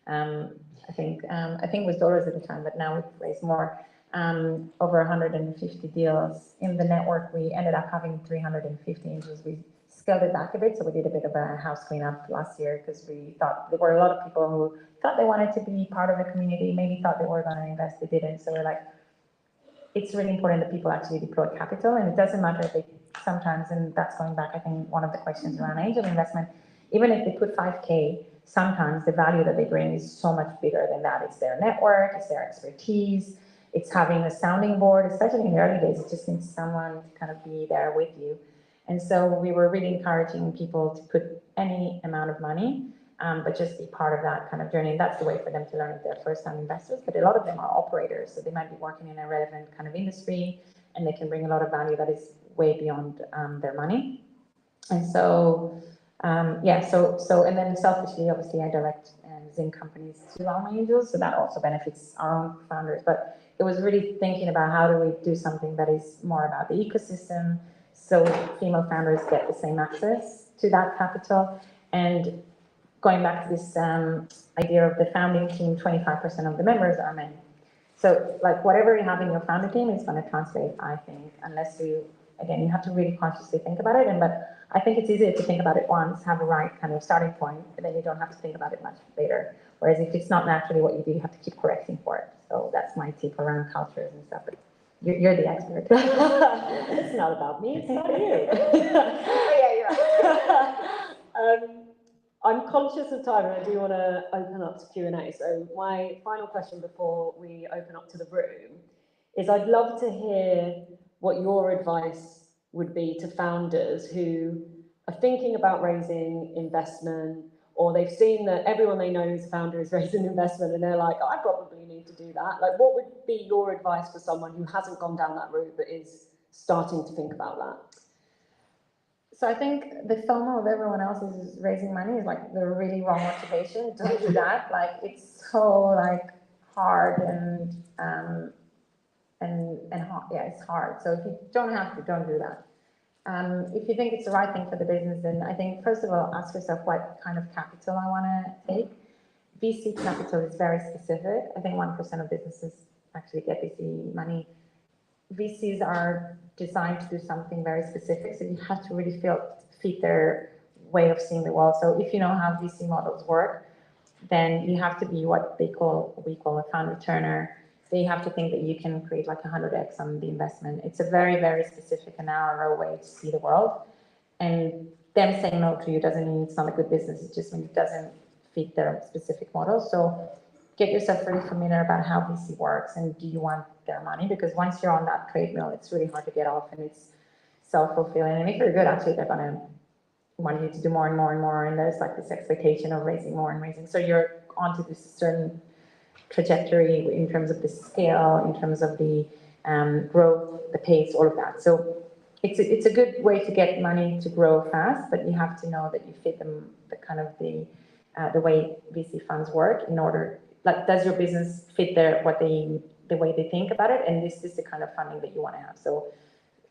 I think it was dollars at the time, but now we've raised more, over 150 deals. In the network, we ended up having 350 angels. We scaled it back a bit, so we did a bit of a house cleanup last year because we thought there were a lot of people who thought they wanted to be part of a community, maybe thought they were going to invest, they didn't. So we're like, it's really important that people actually deploy capital, and it doesn't matter if they sometimes, and that's going back, I think, one of the questions around angel investment, even if they put 5K, sometimes the value that they bring is so much bigger than that. It's their network, it's their expertise, it's having a sounding board, especially in the early days, it just needs someone to kind of be there with you. And so we were really encouraging people to put any amount of money, but just be part of that kind of journey. And that's the way for them to learn if they're first-time investors. But a lot of them are operators, so they might be working in a relevant kind of industry, and they can bring a lot of value that is way beyond their money. And so, and then selfishly, obviously, I direct Zinc companies to Alma Angels, so that also benefits our own founders. But it was really thinking about how do we do something that is more about the ecosystem, so female founders get the same access to that capital. And going back to this idea of the founding team, 25% of the members are men. So like whatever you have in your founding team is going to translate, I think, unless you, again, you have to really consciously think about it. But I think it's easier to think about it once, have a right kind of starting point, and then you don't have to think about it much later. Whereas if it's not naturally what you do, you have to keep correcting for it. So that's my tip around cultures and stuff. But you're the expert. It's not about me, it's about you. Yeah, you're right. I'm conscious of time and I do want to open up to Q&A. So my final question before we open up to the room is I'd love to hear what your advice would be to founders who are thinking about raising investment, or they've seen that everyone they know who's a founder is raising investment and they're like, oh, I probably need to do that. Like, what would be your advice for someone who hasn't gone down that route but is starting to think about that? So I think the FOMO of everyone else is raising money is like the really wrong motivation. Don't do that. Like it's so like hard and hard. Yeah, it's hard. So if you don't have to, don't do that. If you think it's the right thing for the business, then I think first of all ask yourself what kind of capital I want to take. VC capital is very specific. I think 1% of businesses actually get VC money. VCs are designed to do something very specific, so you have to really fit their way of seeing the world. So if you know how VC models work, then you have to be what we call a fund returner. So you have to think that you can create like 100x on the investment. It's a very, very specific and narrow way to see the world. And them saying no to you doesn't mean it's not a good business. It just means it doesn't fit their specific model. So get yourself really familiar about how VC works and do you want their money? Because once you're on that treadmill, it's really hard to get off and it's self-fulfilling. And if you're good, actually, they're going to want you to do more and more and more. And there's like this expectation of raising more and raising. So you're onto this certain trajectory in terms of the scale, in terms of the growth, the pace, all of that. So it's a good way to get money to grow fast, but you have to know that you fit them, the way VC funds work in order. Like, does your business fit the way they think about it? And this is the kind of funding that you want to have. So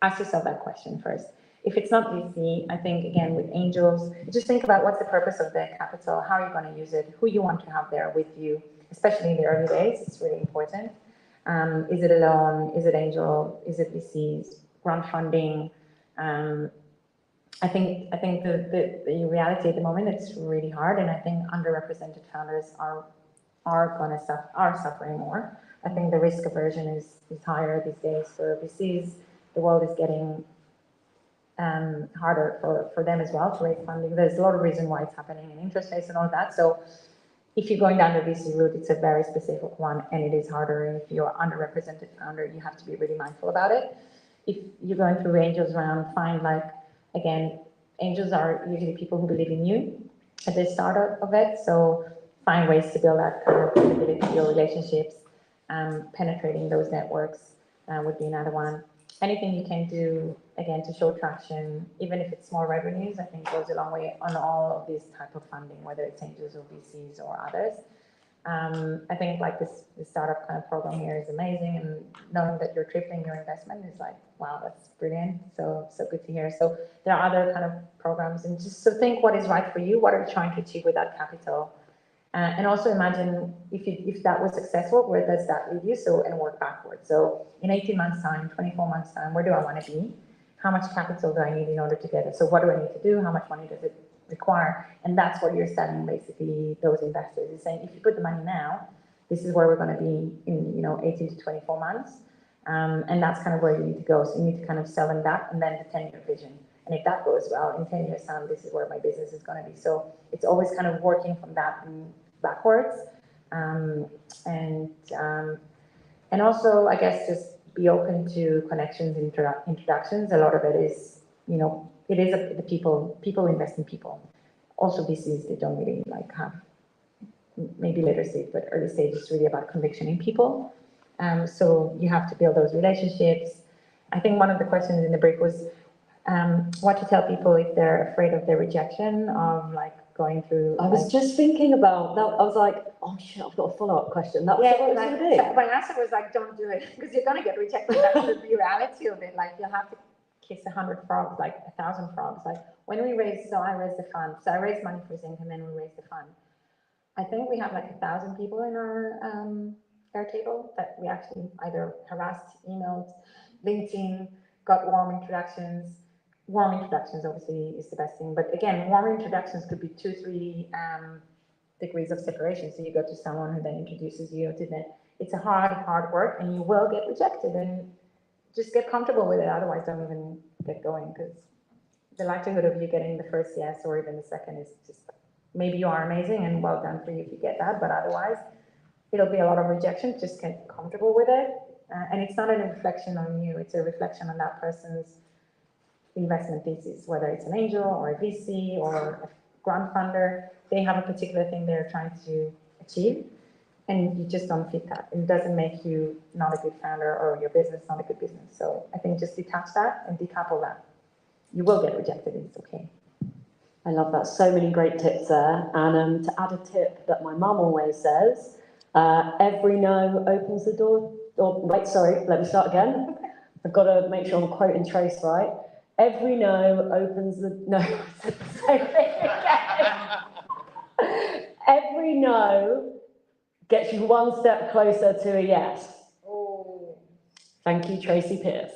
ask yourself that question first. If it's not VC, I think, again, with angels, just think about what's the purpose of the capital, how are you going to use it, who you want to have there with you, especially in the early days. It's really important. Is it a loan? Is it angel? Is it VCs? Grant funding? I think the reality at the moment, it's really hard, and I think underrepresented founders are suffering more. I think the risk aversion is higher these days for VCs. The world is getting harder for them as well to raise funding. There's a lot of reason why it's happening in interest rates and all that. So if you're going down the VC route, it's a very specific one, and it is harder. And if you're underrepresented founder, you have to be really mindful about it. If you're going through angels round, find again, angels are usually people who believe in you at the start of it. So find ways to build that kind of credibility, your relationships, penetrating those networks would be another one. Anything you can do, again, to show traction, even if it's small revenues, I think goes a long way on all of these type of funding, whether it's angels or VCs or others. I think like this startup kind of program here is amazing, and knowing that you're tripling your investment is like, wow, that's brilliant. So good to hear. So there are other kind of programs, and just so think what is right for you. What are you trying to achieve with that capital? And also imagine if that was successful, where does that lead you? So, and work backwards. So in 18 months time, 24 months time, where do I want to be? How much capital do I need in order to get it? So what do I need to do? How much money does it require? And that's what you're selling basically those investors. Is saying, if you put the money now, this is where we're going to be in 18 to 24 months. And that's kind of where you need to go. So you need to kind of sell them that, and then the 10-year vision. And if that goes well, in 10 years time, this is where my business is going to be. So it's always kind of working from that backwards. And also, I guess, just be open to connections and introductions. A lot of it is, it is the people invest in people. Also, VCs, they don't really like have, maybe later stage, but early stage is really about conviction in people. So you have to build those relationships. I think one of the questions in the break was what to tell people if they're afraid of their rejection, of like going through. I was just thinking about that. I was like, oh shit, I've got a follow-up question. That was what I was going to do. So my answer was like, don't do it, because you're going to get rejected. That's the reality of it. Like, you'll have to kiss 100 frogs, like 1,000 frogs. Like when we raised, so I raised the fund. So I raised money for Zinc, and then we raised the fund. I think we have like 1,000 people in our Airtable that we actually either harassed, emailed, LinkedIn, got warm introductions. Warm introductions obviously is the best thing, but again, warm introductions could be 2-3 degrees of separation. So you go to someone who then introduces you to them. It's a hard work, and you will get rejected, and just get comfortable with it. Otherwise, don't even get going, because the likelihood of you getting the first yes or even the second is just, maybe you are amazing and well done for you if you get that, but otherwise it'll be a lot of rejection. Just get comfortable with it. And it's not a reflection on you, it's a reflection on that person's investment thesis, whether it's an angel or a VC or a grant funder. They have a particular thing they're trying to achieve, and you just don't fit that. It doesn't make you not a good founder or your business not a good business. So I think just detach that and decouple that. You will get rejected, it's okay. I love that. So many great tips there. And to add a tip that my mum always says, every no opens the door. Or wait, sorry, let me start again. I've got to make sure I'm quoting Trace right. Every no opens the, no, I said the same thing again. Every no gets you one step closer to a yes. Oh. Thank you, Tracy Pierce.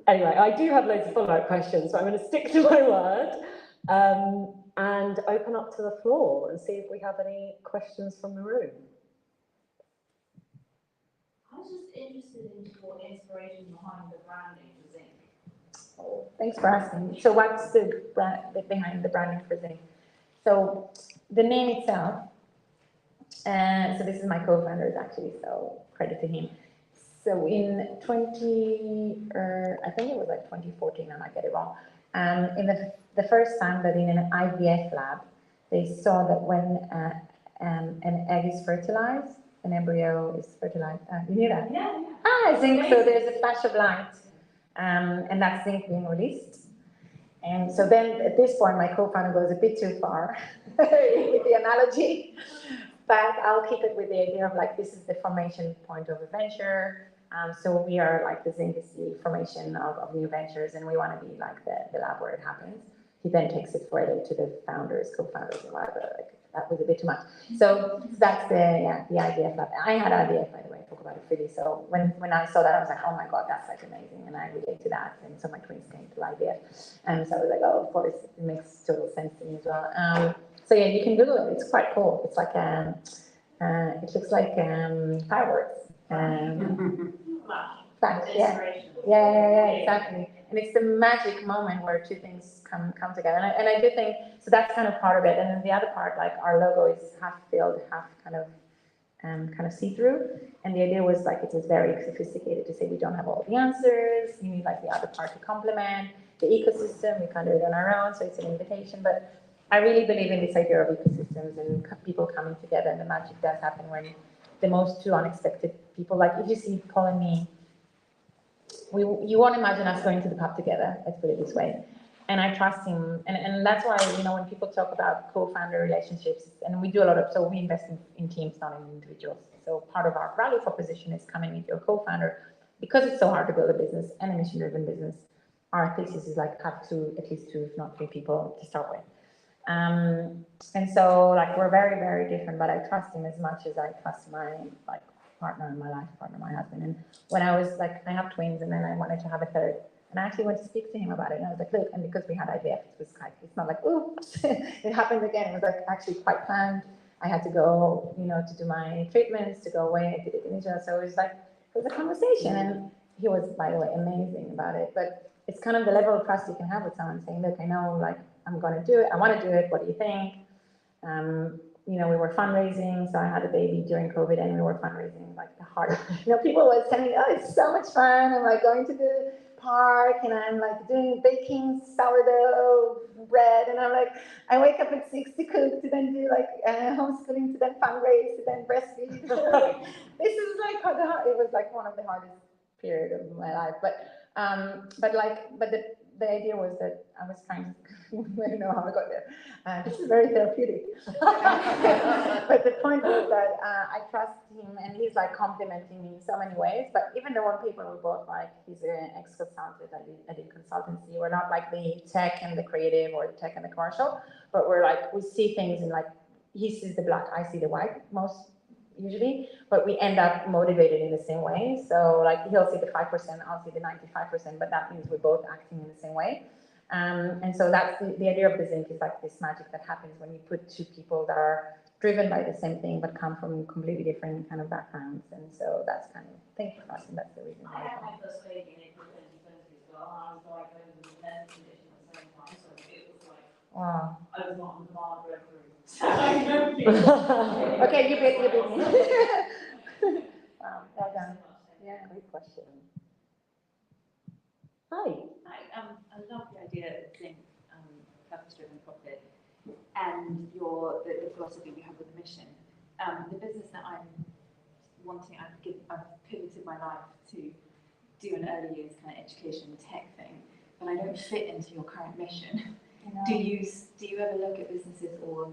Anyway, I do have loads of follow-up questions, so I'm going to stick to my word and open up to the floor and see if we have any questions from the room. I was just interested in your inspiration behind the branding for Zinc. Oh, thanks for asking. So what's the brand behind the branding for Zinc? So the name itself, so this is my co-founders actually, so credit to him. So in I think it was like 2014, I might get it wrong. In the first time that in an IVF lab, they saw that when an egg is fertilized, an embryo is fertilized. You knew that? Yeah. Zinc. So there's a flash of light, and that's zinc being released. And so then at this point, my co-founder goes a bit too far with the analogy, but I'll keep it with the idea of like, this is the formation point of a venture. So we are like, the Zinc is the formation of new ventures, and we want to be like the lab where it happens. He then takes it further to the founders, co-founders, and whatever. Like, that was a bit too much. So that's the IVF lab. I had IVF, by the way, talk about it freely. So when I saw that, I was like, oh my God, that's like amazing. And I relate to that. And so my twins came to IVF. And so I was like, oh, of course, it makes total sense to me as well. So yeah, you can Google it. It's quite cool. It's like, it looks like fireworks. Flash, yeah, exactly. And it's the magic moment where two things come together. And I do think, so that's kind of part of it. And then the other part, like our logo is half filled, half kind of see-through. And the idea was like, it was very sophisticated to say we don't have all the answers. You need like the other part to complement the ecosystem. We can't do it on our own, so it's an invitation. But I really believe in this idea of ecosystems and people coming together, and the magic does happen when the most two unexpected people, like if you see Paul and me, you won't imagine us going to the pub together, let's put it this way. And I trust him, and that's why, you know, when people talk about co-founder relationships, and we do a lot of, so we invest in teams, not in individuals. So part of our value proposition is coming into a co-founder, because it's so hard to build a business and a mission-driven business. Our thesis is like have at least two, if not three people to start with. And so like we're very, very different, but I trust him as much as I trust my like partner, my life partner, my husband. And when I was like, I have twins, and then I wanted to have a third. And I actually went to speak to him about it. And I was like, look, and because we had IVF, it was like, it's not like, oh, it happened again. It was like actually quite planned. I had to go, you know, to do my treatments, to go away. I did it in Israel. So it was like, it was a conversation. And he was, by the way, amazing about it. But it's kind of the level of trust you can have with someone saying, look, I know, like, I'm going to do it. I want to do it. What do you think? You know, we were fundraising. So I had a baby during COVID, and we were fundraising like the hardest. You know, people were telling me, oh, it's so much fun. I'm like going to the park, and I'm like baking sourdough bread, and I'm like, I wake up at 6 to cook, to then do like homeschooling, to then fundraise, to then breastfeed. This is like it was like one of the hardest period of my life. But the idea was that I was trying to, I don't know how I got there. This is very therapeutic. But the point was that I trust him, and he's like complimenting me in so many ways. But even though when people were both like, he's an ex-consultant, I did consultancy, we're not like the tech and the creative or the tech and the commercial, but we're like, we see things in like, he sees the black, I see the white most usually, but we end up motivated in the same way. So like he'll see the 5%, I'll see the 95%, but that means we're both acting in the same way. And so that's the idea of the Zinc is like this magic that happens when you put two people that are driven by the same thing, but come from completely different kind of backgrounds. And so that's kind of, thank you for asking, that's the reason I why. had my first baby in April 2020 as well, and I was diagnosed with a mental condition at the same time, so it was like, Wow. I was not on demand referee. So I know people. Okay, you beat me. Wow, well done. Yeah. Great question. Hi. I love the idea of Zinc, purpose-driven profit, and the philosophy you have with the mission. The business that I'm wanting, I've pivoted my life to do an early years kind of education tech thing, but I don't fit into your current mission. Do you ever look at businesses or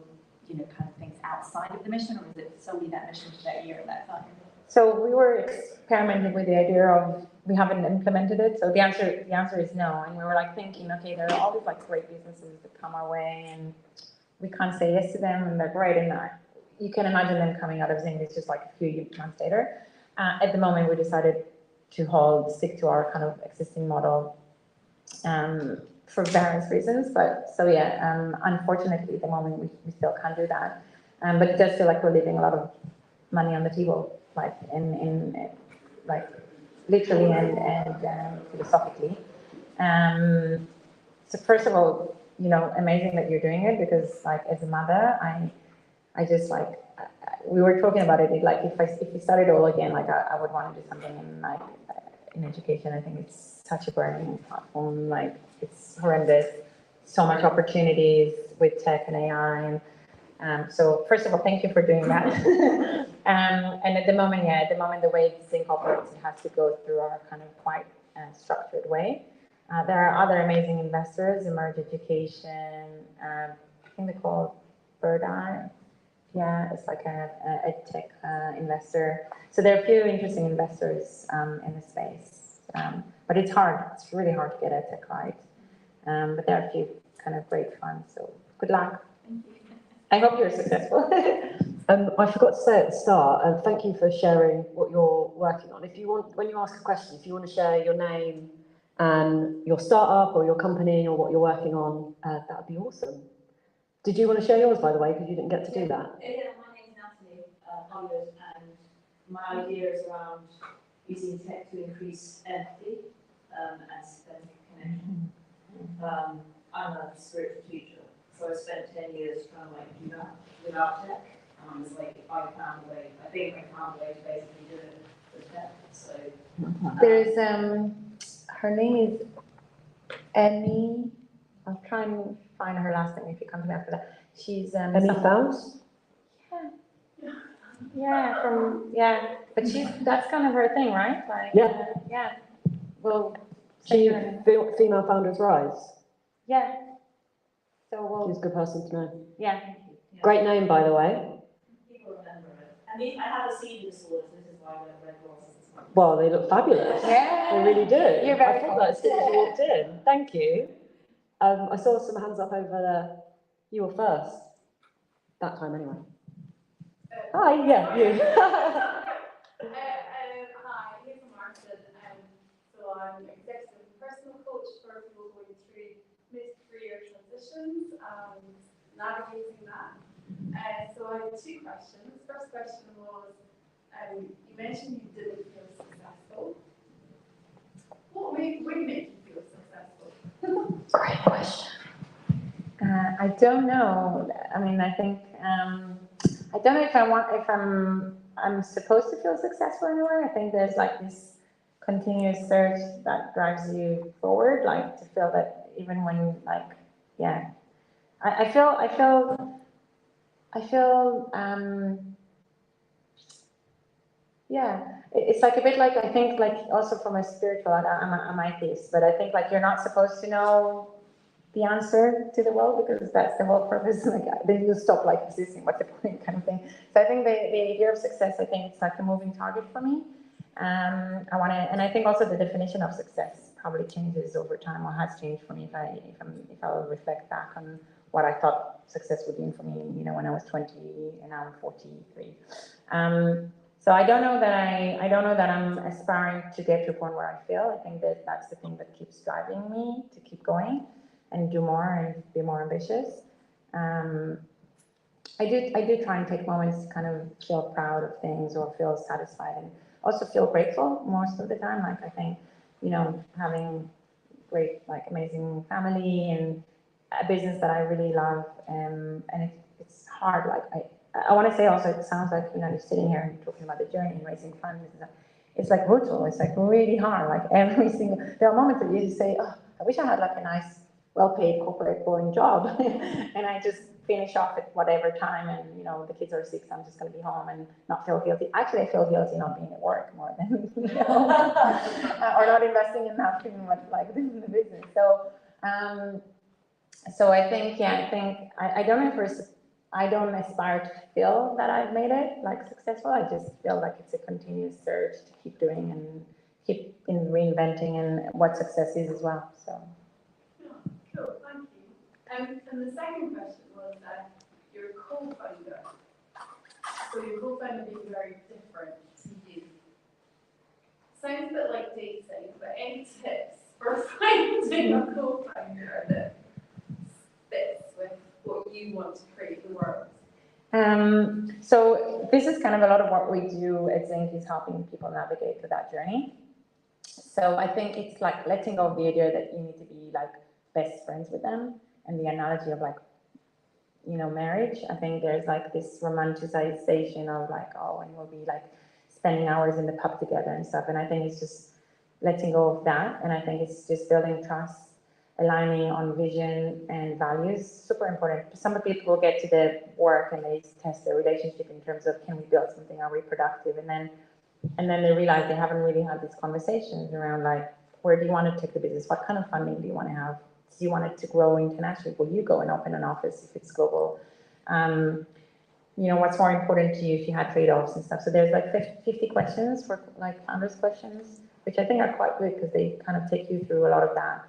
kind of things outside of the mission, or is it solely that mission for that year at that time? So we were experimenting with the idea of, we haven't implemented it. So the answer is no. And we were like thinking, okay, there are all these like great businesses that come our way, and we can't say yes to them, and they're great. And you can imagine them coming out of Zinc. It's just like a few months later. At the moment, we decided to stick to our kind of existing model for various reasons. But so yeah, unfortunately, at the moment, we still can't do that. But it does feel like we're leaving a lot of money on the table, like in like literally and philosophically. So first of all, amazing that you're doing it, because like as a mother, I just like, we were talking about it, like if we started all again, like I would want to do something in education. I think it's such a burning platform, like it's horrendous, so much opportunities with tech and AI. So first of all, thank you for doing that. And at the moment, the way Zinc operates, it has to go through our kind of quite structured way. There are other amazing investors, Emerge Education, I think they're called Bird Eye. Yeah, it's like a tech investor. So there are a few interesting investors in the space, but it's hard. It's really hard to get a tech right. But there are a few kind of great funds. So good luck. I hope you're successful. I forgot to say at the start, thank you for sharing what you're working on. If you want, when you ask a question, if you want to share your name and your startup or your company or what you're working on, that would be awesome. Did you want to share yours, by the way, because you didn't get to do that? Yeah, my name's Natalie Hullard, and my idea is around using tech to increase empathy and aesthetic connection. I'm a spiritual teacher, so I spent 10 years trying to do that without tech. It's like I found a way to basically do it with tech. So There's her name is Emmy. I'll try and find her last name if you come to me after that. She's Emmy Fowles? Yeah, but that's kind of her thing, right? Like yeah. Well, Female Founders Rise. Yeah. So He's we'll, a good person to know. yeah. Great name, by the way. People remember it. And I have a seeding disorder, so this is why I wear red glasses. Well, they look fabulous. Yeah. They really do. You're very I thought that as soon as you walked in. Thank you. I saw some hands up over there. You were first. That time, anyway. Hi, yeah, you. Hi, here's Martin. So I'm executive and personal coach for people going through mid-career transitions and navigating that. So I have two questions. First question was, you mentioned you didn't feel successful. What would make you feel successful? Great question. I don't know. I mean, I think I don't know if I'm supposed to feel successful in a way. I think there's like this continuous search that drives you forward, like to feel that even when like, yeah, I feel yeah, it's like a bit like, I think like also from a spiritual, I'm atheist, but I think like you're not supposed to know the answer to the world because that's the whole purpose. Like then you stop like existing. What's the point, kind of thing. So I think the idea of success, I think it's like a moving target for me. I want to, and I think also the definition of success probably changes over time, or has changed for me if I will reflect back on what I thought success would mean for me, you know, when I was 20 and now I'm 43. So I don't know that I'm aspiring to get to a point where I feel. I think that that's the thing that keeps driving me to keep going and do more and be more ambitious. I do try and take moments to kind of feel proud of things or feel satisfied and also feel grateful most of the time. Like I think, you know, having great, like amazing family and a business that I really love, and it's hard. Like I want to say also, it sounds like, you know, you're sitting here and talking about the journey and raising funds. It's like brutal. It's like really hard. Like every single, there are moments that you just say, oh, I wish I had like a nice, well-paid corporate boring job, and I just finish off at whatever time, and you know the kids are sick, so I'm just going to be home and not feel guilty. Actually, I feel guilty not being at work more than you know, or not investing enough in what like in the business. So I think, yeah, I don't know if I don't aspire to feel that I've made it like successful. I just feel like it's a continuous search to keep doing and keep reinventing and what success is as well. So. Cool, thank you. And the second question was that your co-founder, so your co-founder being very different to you. Sounds a bit like dating, but any tips for finding a co-founder that fits with what you want to create the world? So this is kind of a lot of what we do at Zinc, is helping people navigate through that journey. So I think it's like letting go of the idea that you need to be like best friends with them, and the analogy of like, you know, marriage. I think there's like this romanticization of like, oh, and we'll be like spending hours in the pub together and stuff. And I think it's just letting go of that. And I think it's just building trust, aligning on vision and values, super important. Some people will get to the work and they test their relationship in terms of, can we build something, are we productive? And then they realize they haven't really had these conversations around like, where do you want to take the business? What kind of funding do you want to have? Do you want it to grow internationally? Will you go and open an office if it's global? You know, what's more important to you if you had trade-offs and stuff? So there's like 50 questions for like founders questions, which I think are quite good because they kind of take you through a lot of that.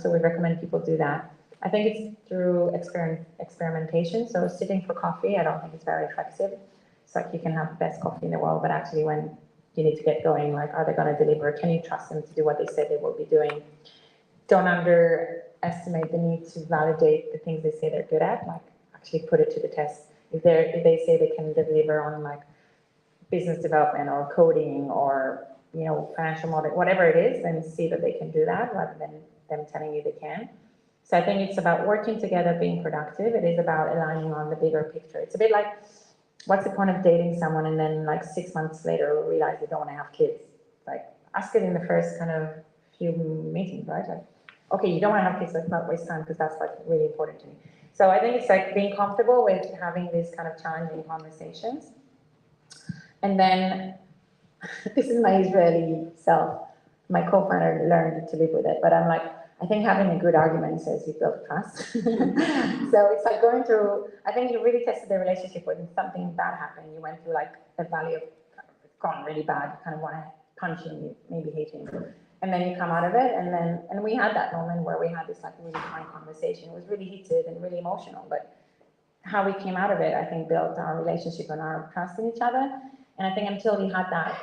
So we recommend people do that. I think it's through experimentation. So sitting for coffee, I don't think it's very effective. It's like you can have the best coffee in the world, but actually when you need to get going, like, are they going to deliver? Can you trust them to do what they say they will be doing? Don't underestimate the need to validate the things they say they're good at, like actually put it to the test. If they say they can deliver on like business development or coding or, you know, financial model, whatever it is, then see that they can do that rather than them telling you they can. So I think it's about working together, being productive. It is about aligning on the bigger picture. It's a bit like, what's the point of dating someone and then like 6 months later realize they don't want to have kids? Like, ask it in the first kind of few meetings, right? Like, okay, you don't want to have kids, let's not waste time because that's like really important to me. So I think it's like being comfortable with having these kind of challenging conversations. And then, this is my Israeli self. My co-founder learned to live with it, but I'm like, I think having a good argument says you build trust. So it's like going through, I think you really tested the relationship when something bad happened. You went through like a valley of, it's gone really bad, you kind of want to punch him, maybe hate him. And then you come out of it, and we had that moment where we had this like really fine conversation. It was really heated and really emotional, but how we came out of it, I think, built our relationship and our trust in each other. And I think until we had that,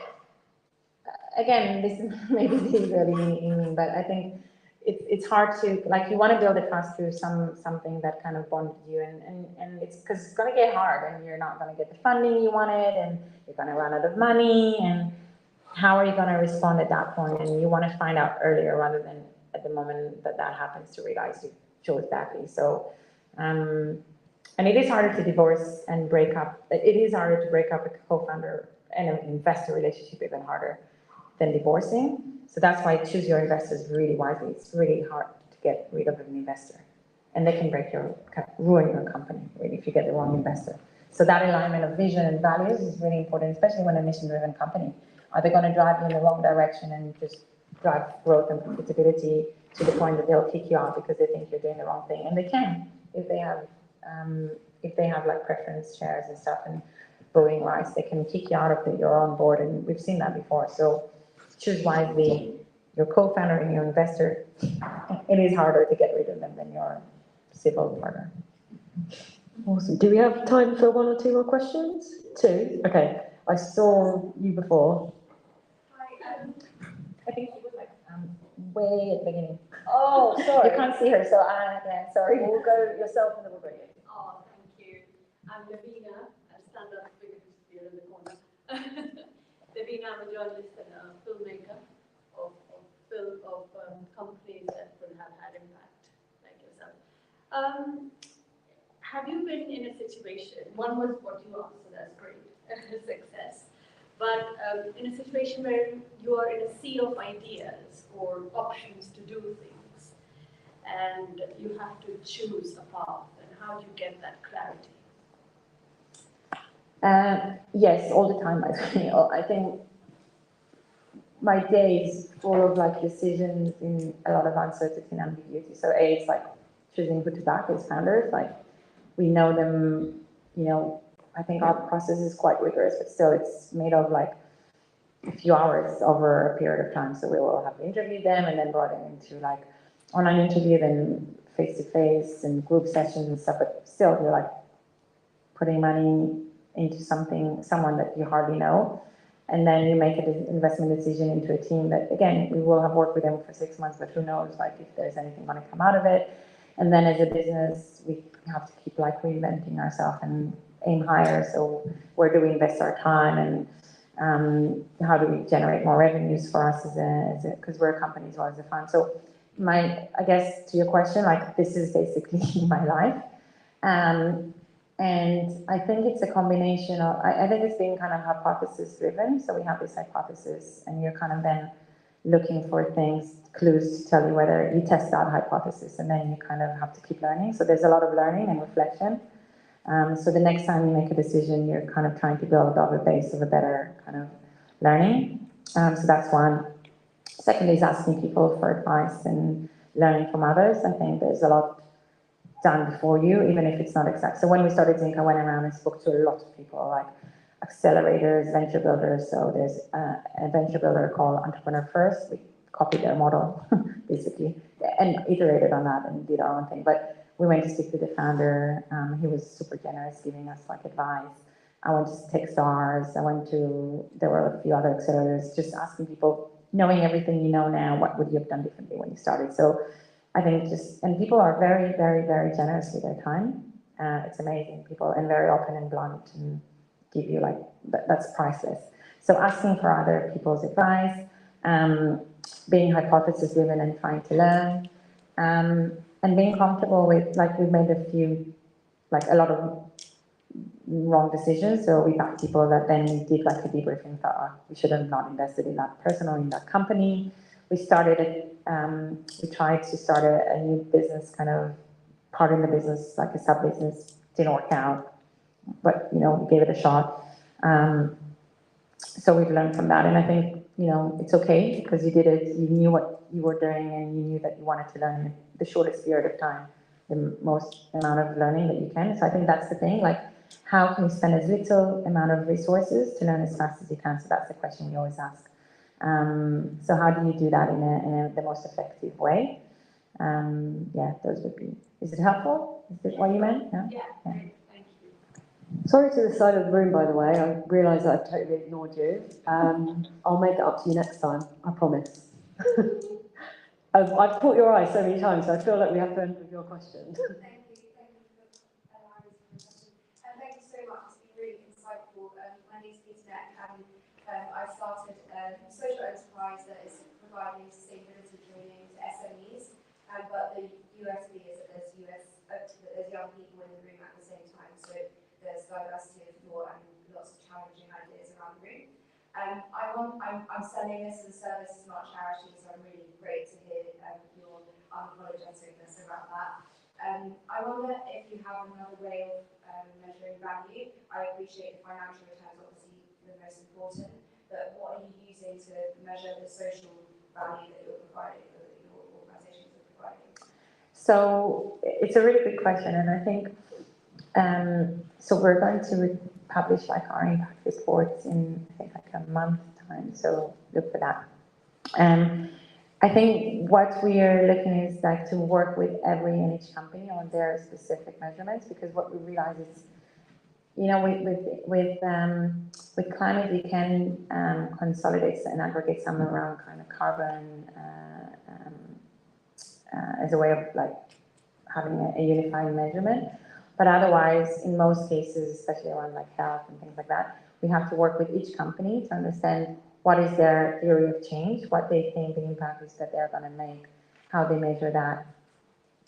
again, this is maybe really mean, but I think it's hard to, like, you want to build a trust through something that kind of bonded you, and it's because it's going to get hard, and you're not going to get the funding you wanted, and you're going to run out of money, and how are you going to respond at that point? And you want to find out earlier rather than at the moment that happens to realize you chose badly. So, and it is harder to divorce and break up. It is harder to break up a co-founder and an investor relationship, even harder than divorcing. So that's why choose your investors really wisely. It's really hard to get rid of an investor, and they can ruin your company really if you get the wrong investor. So that alignment of vision and values is really important, especially when a mission-driven company. Are they going to drive you in the wrong direction and just drive growth and profitability to the point that they'll kick you out because they think you're doing the wrong thing? And they can if they have like preference shares and stuff and voting rights. They can kick you out of your own board, and we've seen that before. So choose wisely your co-founder and your investor. It is harder to get rid of them than your civil partner. Awesome. Do we have time for one or two more questions? Two? Okay. I saw you before. Hi, I think she was like way at the beginning. Oh, sorry. You can't see her, so sorry. We'll go yourself and then we'll go you. Oh, thank you. I'm Lavina. I stand up because it's here in the corner. Lavina, I'm a journalist and a filmmaker of companies that will have had impact, like yourself. Have you been in a situation, one was what you answered, that's great, success, but in a situation where you are in a sea of ideas or options to do things, and you have to choose a path, and how do you get that clarity? Yes, all the time. I think my day is full of like decisions in a lot of uncertainty and ambiguity. So it's like choosing who to back as founders. Like we know them, I think our process is quite rigorous, but still it's made of like a few hours over a period of time. So we will have interviewed them and then brought them into like online interview, then face-to-face and group sessions and stuff, but still you're like putting money into someone that you hardly know. And then you make an investment decision into a team that, again, we will have worked with them for 6 months, but who knows, like if there's anything going to come out of it. And then as a business, we have to keep like reinventing ourselves and aim higher. So where do we invest our time, and how do we generate more revenues for us because we're a company as well as a fund. So I guess to your question, like this is basically my life. And I think it's a combination of, I think it's being kind of hypothesis driven. So we have this hypothesis and you're kind of then looking for clues to tell you whether you test that hypothesis, and then you kind of have to keep learning. So there's a lot of learning and reflection. So the next time you make a decision, you're kind of trying to build up a base of a better kind of learning. So that's one. Secondly is asking people for advice and learning from others. I think there's a lot done before you, even if it's not exact. So when we started Zinc, I went around and spoke to a lot of people, like accelerators, venture builders. So there's a venture builder called Entrepreneur First. We copied their model, basically, and iterated on that and did our own thing. But we went to speak to the founder. He was super generous, giving us like advice. I went to Techstars. There were a few other accelerators, just asking people, knowing everything you know now, what would you have done differently when you started? So I think and people are very, very, very generous with their time. It's amazing, people, and very open and blunt and give you like, that's priceless. So asking for other people's advice, being hypothesis driven and trying to learn, and being comfortable with, like, we've made a lot of wrong decisions. So we backed people that then we did like a debrief and thought, oh, we should have not invested in that person or in that company. We tried to start a new business, kind of part in the business, like a sub business, didn't work out, but we gave it a shot. So we've learned from that, and I think it's okay because you did it, you knew what you were doing, and you knew that you wanted to learn in the shortest period of time, the most amount of learning that you can. So I think that's the thing, like, how can you spend as little amount of resources to learn as fast as you can? So that's the question we always ask. So how do you do that in the most effective way? Yeah, those would be. Is it helpful? Is it what you meant? No? Yeah, Yeah. great, thank you. Sorry to the side of the room, by the way. I realise that I've totally ignored you. I'll make it up to you next time, I promise. I've caught your eye so many times, so I feel like we have to end with your question. Thank you for allowing me to question. And thank you so much, it's been really insightful. My name's Peter, and I started a social enterprise that is providing sustainability training to SMEs, but the USP is that there's young people in the room at the same time, so there's diversity of thought and lots of challenging ideas around the room. I'm selling this as a service, it's not a charity, so I'm really great to hear your unapologeticness about that. I wonder if you have another way of measuring value. I appreciate the financial returns, obviously the most important, but what are you using to measure the social value that you're providing, or that your organisations are providing? So it's a really good question, and I think so we're going to publish like our impact reports in, I think, like a month time. So look for that. I think what we are looking is like to work with every and each company on their specific measurements, because what we realize is, with climate, we can consolidate and aggregate some around kind of carbon as a way of like having a unified measurement. But otherwise, in most cases, especially around like health and things like that, we have to work with each company to understand what is their theory of change, what they think the impact is that they're going to make, how they measure that.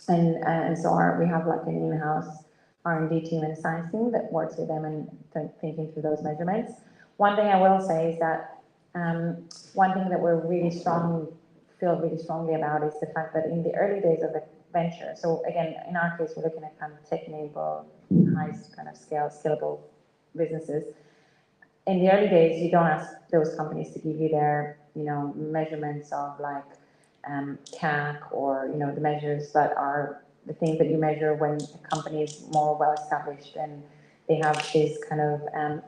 And so we have like an in-house R&D team and science team that works with them and thinking through those measurements. One thing I will say is that one thing that we're feel really strongly about is the fact that in the early days of the venture, so again, in our case, we're looking at kind of tech-enabled, high kind of scalable businesses. In the early days, you don't ask those companies to give you their, measurements of like CAC or, the measures that are the things that you measure when a company is more well-established and they have these kind of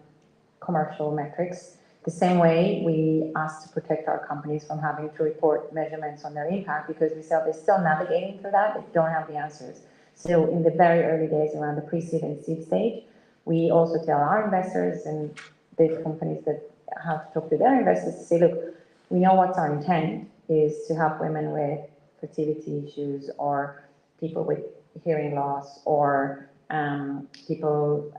commercial metrics. The same way we ask to protect our companies from having to report measurements on their impact, because we say they're still navigating through that, they don't have the answers. So in the very early days around the pre-seed and seed stage, we also tell our investors and the companies that have to talk to their investors to say, look, we know what's our intent is to help women with fertility issues or people with hearing loss or people,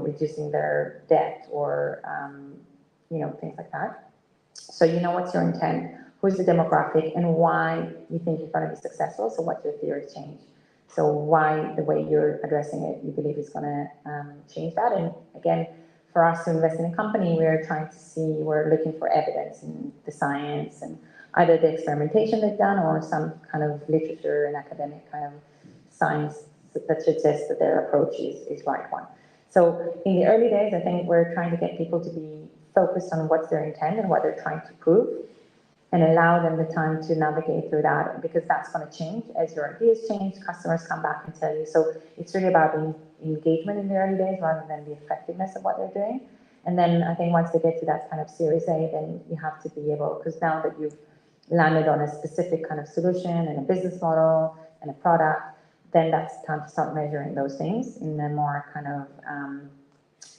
reducing their debt or, things like that. So you know what's your intent, who's the demographic, and why you think you're going to be successful. So what's your theory of change? So why the way you're addressing it, you believe is going to change that. And again, for us to invest in a company, we're looking for evidence in the science and either the experimentation they've done or some kind of literature and academic kind of science that suggests that their approach is right one. So in the early days, I think we're trying to get people to be focused on what's their intent and what they're trying to prove, and allow them the time to navigate through that, because that's going to change as your ideas change, customers come back and tell you. So it's really about the engagement in the early days rather than the effectiveness of what they're doing. And then I think once they get to that kind of Series A, then you have to be able, because now that you've landed on a specific kind of solution and a business model and a product, then that's time to start measuring those things in a more kind of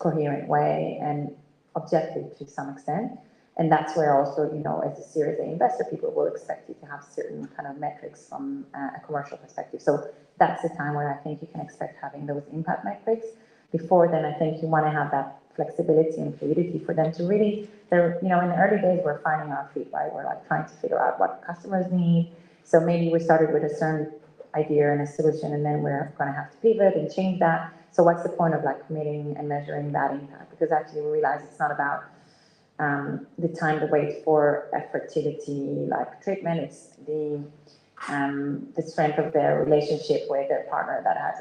coherent way and objective to some extent. And that's where also, as a Series A investor, people will expect you to have certain kind of metrics from a commercial perspective. So that's the time where I think you can expect having those impact metrics. Before then, I think you want to have that flexibility and fluidity for them to really, in the early days, we're finding our feet, right? We're like trying to figure out what customers need. So maybe we started with a certain idea and a solution, and then we're going to have to pivot and change that. So what's the point of like committing and measuring that impact? Because actually we realize it's not about the time to wait for a fertility like treatment. It's the strength of their relationship with their partner that has,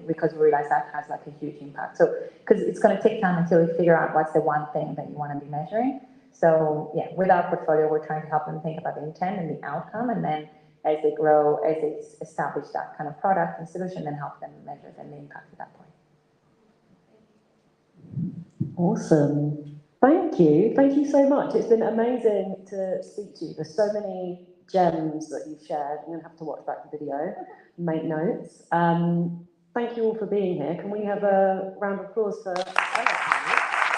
because we realize that has like a huge impact. So, because it's going to take time until we figure out what's the one thing that you want to be measuring. So yeah, with our portfolio, we're trying to help them think about the intent and the outcome, and then as they grow, as they establish that kind of product and solution, then help them measure the impact at that point. Awesome. Thank you. Thank you so much. It's been amazing to speak to you. There's so many gems that you've shared. I'm going to have to watch back the video, make notes. Thank you all for being here. Can we have a round of applause for Ella, please?